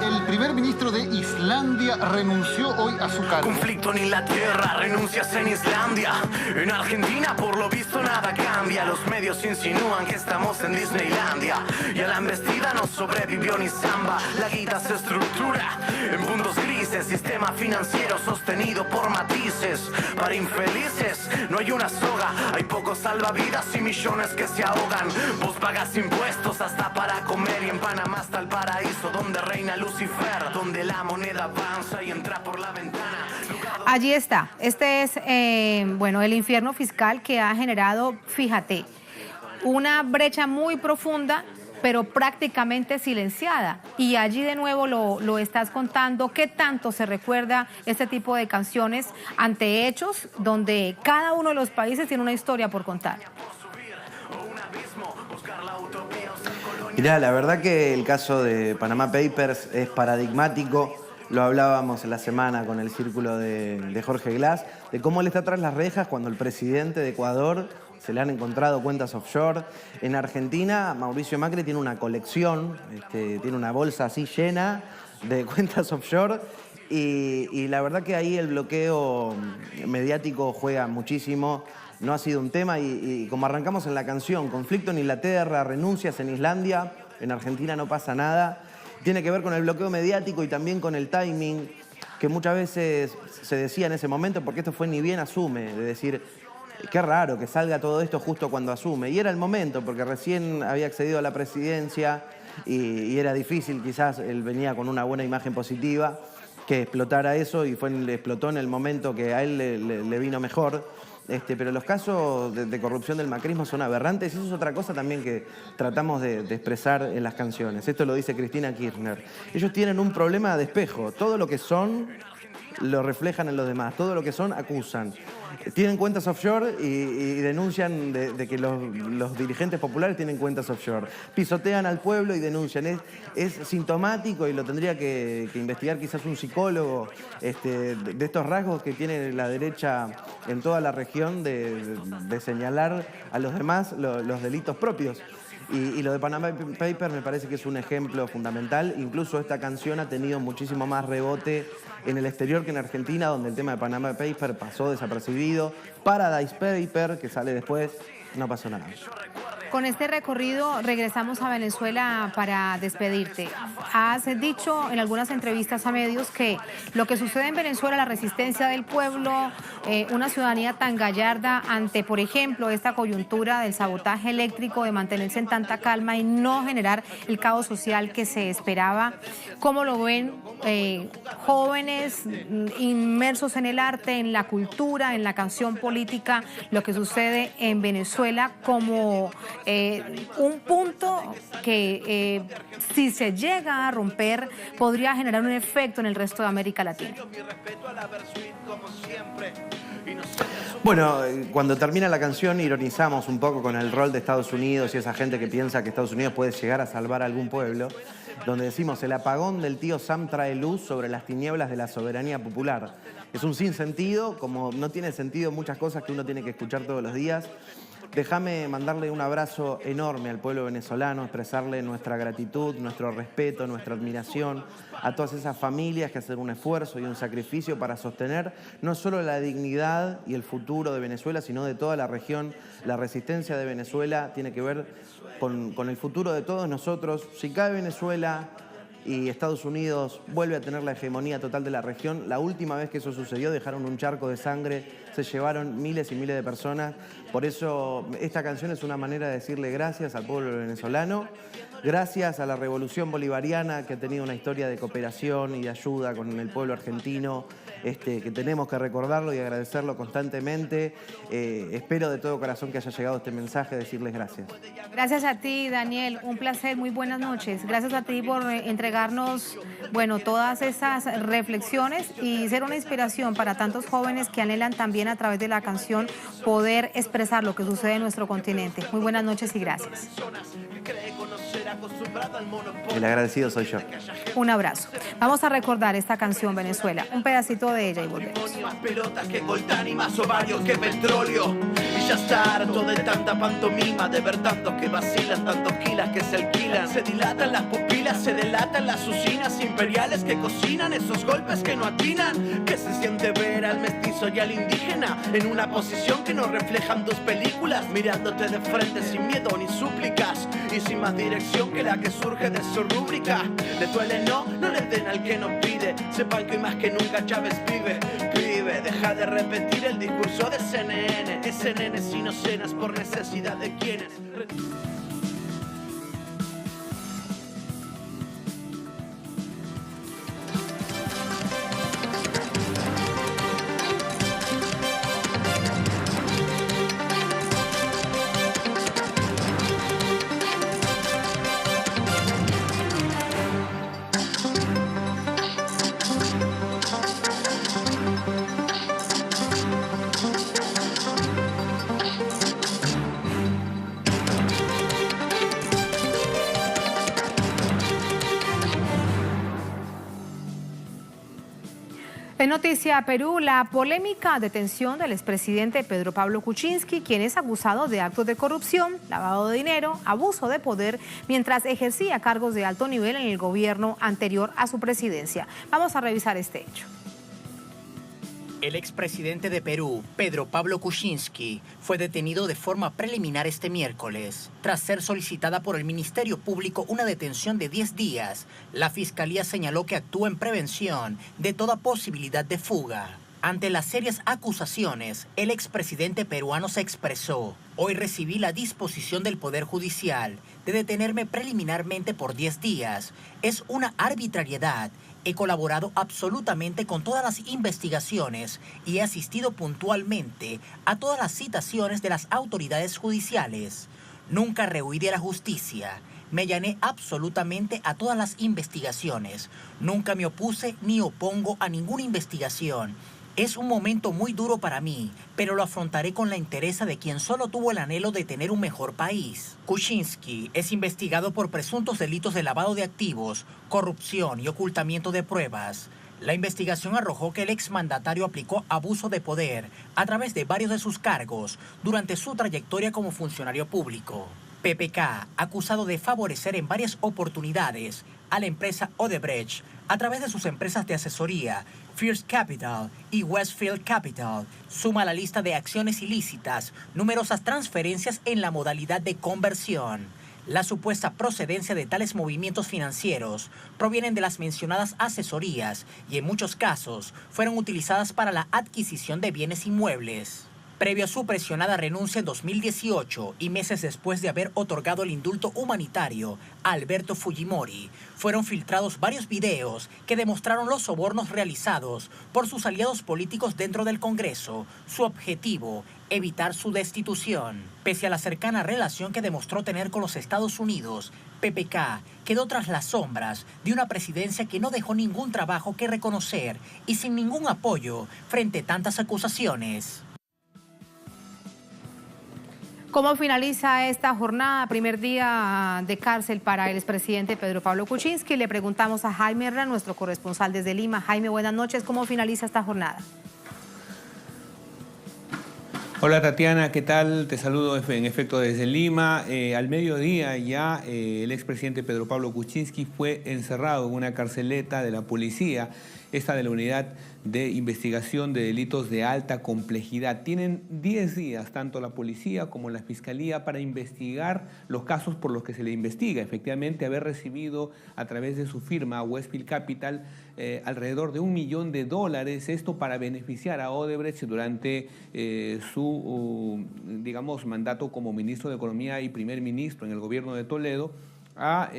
L: El primer ministro de Islandia renunció hoy a su cargo.
I: Conflicto en Inglaterra, renuncias en Islandia. En Argentina, por lo visto, nada cambia. Los medios insinúan que estamos en Disneylandia. Y a la embestida no sobrevivió ni samba. La guita se estructura en puntos grises. Sistema financiero sostenido por matices. Para infelices no hay una soga. Hay pocos salvavidas y millones que se ahogan. Vos pagas impuestos hasta para comer. Y en Panamá está el paraíso donde reina Lucifer, donde la moneda avanza y entra por la ventana.
A: Allí está. Este es, el infierno fiscal que ha generado, fíjate, una brecha muy profunda, pero prácticamente silenciada. Y allí de nuevo lo estás contando. ¿Qué tanto se recuerda este tipo de canciones ante hechos donde cada uno de los países tiene una historia por contar?
J: Mirá, la verdad que el caso de Panama Papers es paradigmático. Lo hablábamos en la semana con el círculo de Jorge Glass, de cómo él está tras las rejas cuando el presidente de Ecuador se le han encontrado cuentas offshore. En Argentina, Mauricio Macri tiene una colección, tiene una bolsa así llena de cuentas offshore y la verdad que ahí el bloqueo mediático juega muchísimo. No ha sido un tema y como arrancamos en la canción, conflicto en Inglaterra, renuncias en Islandia, en Argentina no pasa nada. Tiene que ver con el bloqueo mediático y también con el timing, que muchas veces se decía en ese momento, porque esto fue ni bien asume, de decir, qué raro que salga todo esto justo cuando asume. Y era el momento, porque recién había accedido a la presidencia y era difícil, quizás él venía con una buena imagen positiva, que explotara eso y explotó en el momento que a él le vino mejor. Pero los casos de corrupción del macrismo son aberrantes y eso es otra cosa también que tratamos de expresar en las canciones. Esto lo dice Cristina Kirchner. Ellos tienen un problema de espejo. Todo lo que son lo reflejan en los demás. Todo lo que son acusan. Tienen cuentas offshore y denuncian de que los dirigentes populares tienen cuentas offshore. Pisotean al pueblo y denuncian. Es sintomático y lo tendría que investigar quizás un psicólogo de estos rasgos que tiene la derecha en toda la región de señalar a los demás los delitos propios. Y lo de Panama Papers me parece que es un ejemplo fundamental. Incluso esta canción ha tenido muchísimo más rebote en el exterior que en Argentina, donde el tema de Panama Papers pasó desapercibido. Paradise Papers, que sale después, no pasó nada.
A: Con este recorrido regresamos a Venezuela para despedirte. Has dicho en algunas entrevistas a medios que lo que sucede en Venezuela, la resistencia del pueblo, una ciudadanía tan gallarda ante, por ejemplo, esta coyuntura del sabotaje eléctrico, de mantenerse en tanta calma y no generar el caos social que se esperaba. ¿Cómo lo ven jóvenes inmersos en el arte, en la cultura, en la canción política, lo que sucede en Venezuela como un punto que si se llega a romper podría generar un efecto en el resto de América Latina?
J: Bueno, cuando termina la canción ironizamos un poco con el rol de Estados Unidos y esa gente que piensa que Estados Unidos puede llegar a salvar a algún pueblo, donde decimos el apagón del tío Sam trae luz sobre las tinieblas de la soberanía popular. Es un sinsentido, como no tiene sentido muchas cosas que uno tiene que escuchar todos los días. Déjame mandarle un abrazo enorme al pueblo venezolano, expresarle nuestra gratitud, nuestro respeto, nuestra admiración a todas esas familias que hacen un esfuerzo y un sacrificio para sostener no solo la dignidad y el futuro de Venezuela, sino de toda la región. La resistencia de Venezuela tiene que ver con el futuro de todos nosotros. Si cae Venezuela y Estados Unidos vuelve a tener la hegemonía total de la región, la última vez que eso sucedió dejaron un charco de sangre, se llevaron miles y miles de personas. Por eso esta canción es una manera de decirle gracias al pueblo venezolano, gracias a la revolución bolivariana que ha tenido una historia de cooperación y de ayuda con el pueblo argentino, que tenemos que recordarlo y agradecerlo constantemente. Espero de todo corazón que haya llegado este mensaje, decirles gracias.
A: Gracias a ti, Daniel, un placer, muy buenas noches. Gracias a ti por entregarnos, todas esas reflexiones y ser una inspiración para tantos jóvenes que anhelan también a través de la canción poder expresar lo que sucede en nuestro continente. Muy buenas noches y gracias.
J: El agradecido soy yo.
A: Un abrazo. Vamos a recordar esta canción Venezuela, un pedacito de ella y volvemos.
I: Más pelotas que coltán y más ovarios que petróleo. Y ya está harto de tanta pantomima, de ver tantos que vacilan, tantos kilas que se alquilan. Se dilatan las pupilas, se delatan las usinas imperiales que cocinan esos golpes que no atinan. Que se siente ver al mestizo y al indígena en una posición que no reflejan dos películas, mirándote de frente sin miedo ni súplicas y sin más dirección que la que surge de su rúbrica. Le duele no le den al que no pide. Sepan que hoy más que nunca Chávez vive. Pibe, deja de repetir el discurso de CNN. Ese nene si no cenas por necesidad de quienes.
A: En Noticia Perú, la polémica detención del expresidente Pedro Pablo Kuczynski, quien es acusado de actos de corrupción, lavado de dinero, abuso de poder, mientras ejercía cargos de alto nivel en el gobierno anterior a su presidencia. Vamos a revisar este hecho.
B: El expresidente de Perú, Pedro Pablo Kuczynski, fue detenido de forma preliminar este miércoles. Tras ser solicitada por el Ministerio Público una detención de 10 días, la Fiscalía señaló que actúa en prevención de toda posibilidad de fuga. Ante las serias acusaciones, el expresidente peruano se expresó: hoy recibí la disposición del Poder Judicial de detenerme preliminarmente por 10 días. Es una arbitrariedad. He colaborado absolutamente con todas las investigaciones y he asistido puntualmente a todas las citaciones de las autoridades judiciales. Nunca rehuí de la justicia. Me allané absolutamente a todas las investigaciones. Nunca me opuse ni opongo a ninguna investigación. Es un momento muy duro para mí, pero lo afrontaré con la entereza de quien solo tuvo el anhelo de tener un mejor país. Kuczynski es investigado por presuntos delitos de lavado de activos, corrupción y ocultamiento de pruebas. La investigación arrojó que el exmandatario aplicó abuso de poder a través de varios de sus cargos durante su trayectoria como funcionario público. PPK, acusado de favorecer en varias oportunidades a la empresa Odebrecht a través de sus empresas de asesoría, First Capital y Westfield Capital, suma a la lista de acciones ilícitas numerosas transferencias en la modalidad de conversión. La supuesta procedencia de tales movimientos financieros provienen de las mencionadas asesorías y en muchos casos fueron utilizadas para la adquisición de bienes inmuebles. Previo a su presionada renuncia en 2018 y meses después de haber otorgado el indulto humanitario a Alberto Fujimori, fueron filtrados varios videos que demostraron los sobornos realizados por sus aliados políticos dentro del Congreso. Su objetivo, evitar su destitución. Pese a la cercana relación que demostró tener con los Estados Unidos, PPK quedó tras las sombras de una presidencia que no dejó ningún trabajo que reconocer y sin ningún apoyo frente a tantas acusaciones.
A: ¿Cómo finaliza esta jornada? Primer día de cárcel para el expresidente Pedro Pablo Kuczynski. Le preguntamos a Jaime Herrera, nuestro corresponsal desde Lima. Jaime, buenas noches. ¿Cómo finaliza esta jornada?
M: Hola Tatiana, ¿qué tal? Te saludo en efecto desde Lima. Al mediodía ya el expresidente Pedro Pablo Kuczynski fue encerrado en una carceleta de la policía, esta de la Unidad de Investigación de Delitos de Alta Complejidad. Tienen 10 días, tanto la policía como la fiscalía, para investigar los casos por los que se le investiga. Efectivamente, haber recibido a través de su firma, Westfield Capital, alrededor de $1 millón, esto para beneficiar a Odebrecht durante su, mandato como ministro de Economía y primer ministro en el gobierno de Toledo, a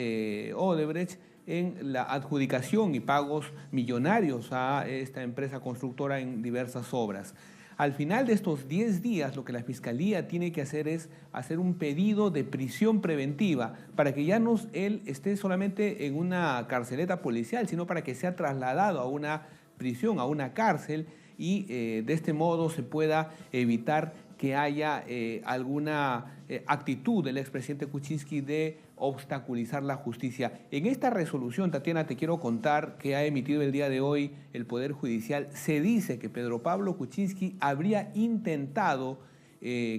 M: Odebrecht en la adjudicación y pagos millonarios a esta empresa constructora en diversas obras. Al final de estos 10 días, lo que la Fiscalía tiene que hacer es hacer un pedido de prisión preventiva para que ya no él esté solamente en una carceleta policial, sino para que sea trasladado a una prisión, a una cárcel, y de este modo se pueda evitar que haya alguna actitud del expresidente Kuczynski de obstaculizar la justicia. En esta resolución, Tatiana, te quiero contar que ha emitido el día de hoy el Poder Judicial. Se dice que Pedro Pablo Kuczynski habría intentado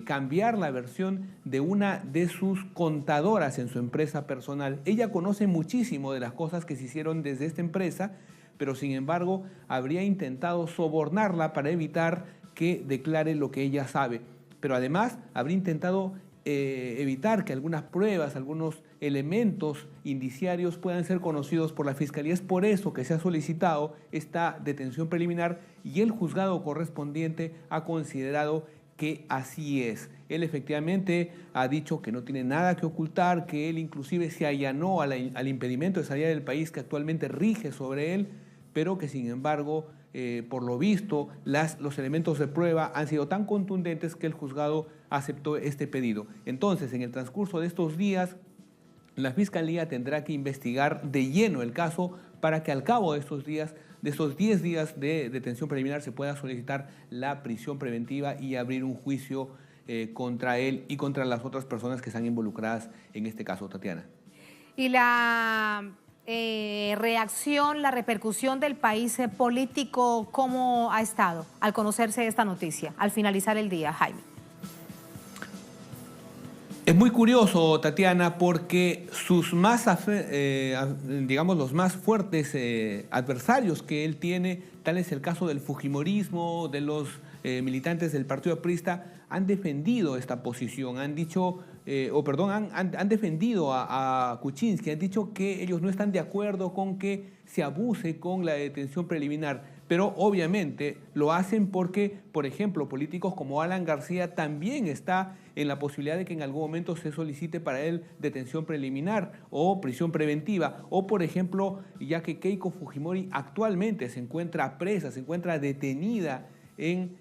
M: cambiar la versión de una de sus contadoras en su empresa personal. Ella conoce muchísimo de las cosas que se hicieron desde esta empresa, pero sin embargo habría intentado sobornarla para evitar que declare lo que ella sabe. Pero además habría intentado evitar que algunas pruebas, algunos elementos indiciarios puedan ser conocidos por la Fiscalía. Es por eso que se ha solicitado esta detención preliminar y el juzgado correspondiente ha considerado que así es. Él efectivamente ha dicho que no tiene nada que ocultar, que él inclusive se allanó al impedimento de salida del país que actualmente rige sobre él, pero que sin embargo, por lo visto, los elementos de prueba han sido tan contundentes que el juzgado aceptó este pedido. Entonces, en el transcurso de estos días, la Fiscalía tendrá que investigar de lleno el caso para que al cabo de estos 10 días de detención preliminar se pueda solicitar la prisión preventiva y abrir un juicio contra él y contra las otras personas que están involucradas en este caso, Tatiana.
A: Y la reacción, la repercusión del país político, ¿cómo ha estado al conocerse esta noticia, al finalizar el día, Jaime?
M: Es muy curioso, Tatiana, porque sus más, digamos, los más fuertes adversarios que él tiene, tal es el caso del fujimorismo, de los militantes del Partido Aprista, han defendido esta posición, han dicho, han defendido a Kuczynski, han dicho que ellos no están de acuerdo con que se abuse con la detención preliminar, pero obviamente lo hacen porque, por ejemplo, políticos como Alan García también está en la posibilidad de que en algún momento se solicite para él detención preliminar o prisión preventiva, o por ejemplo, ya que Keiko Fujimori actualmente se encuentra presa, se encuentra detenida en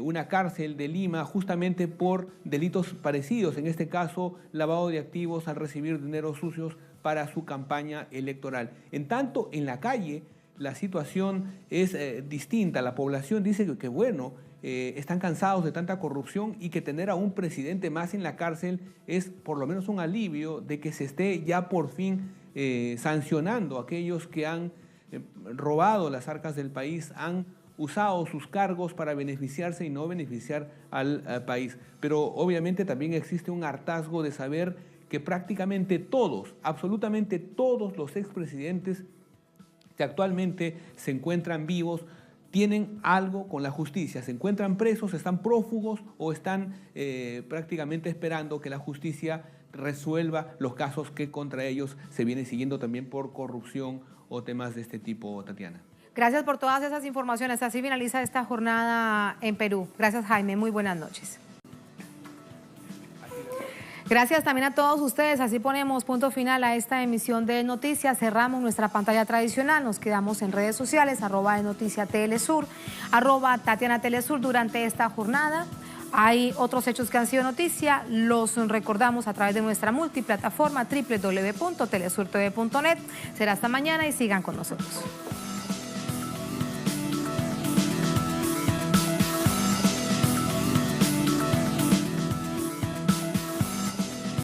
M: una cárcel de Lima justamente por delitos parecidos, en este caso lavado de activos al recibir dineros sucios para su campaña electoral. En tanto, en la calle la situación es distinta. La población dice que bueno, están cansados de tanta corrupción y que tener a un presidente más en la cárcel es por lo menos un alivio de que se esté ya por fin sancionando a aquellos que han robado las arcas del país, han usado sus cargos para beneficiarse y no beneficiar al país. Pero obviamente también existe un hartazgo de saber que prácticamente todos, absolutamente todos los expresidentes que actualmente se encuentran vivos tienen algo con la justicia, se encuentran presos, están prófugos o están prácticamente esperando que la justicia resuelva los casos que contra ellos se viene siguiendo también por corrupción o temas de este tipo, Tatiana.
A: Gracias por todas esas informaciones. Así finaliza esta jornada en Perú. Gracias, Jaime. Muy buenas noches. Gracias también a todos ustedes. Así ponemos punto final a esta emisión de Noticias. Cerramos nuestra pantalla tradicional. Nos quedamos en redes sociales, @NoticiaTelesur, @TatianaTelesur durante esta jornada. Hay otros hechos que han sido noticia. Los recordamos a través de nuestra multiplataforma www.telesurtv.net. Será hasta mañana y sigan con nosotros.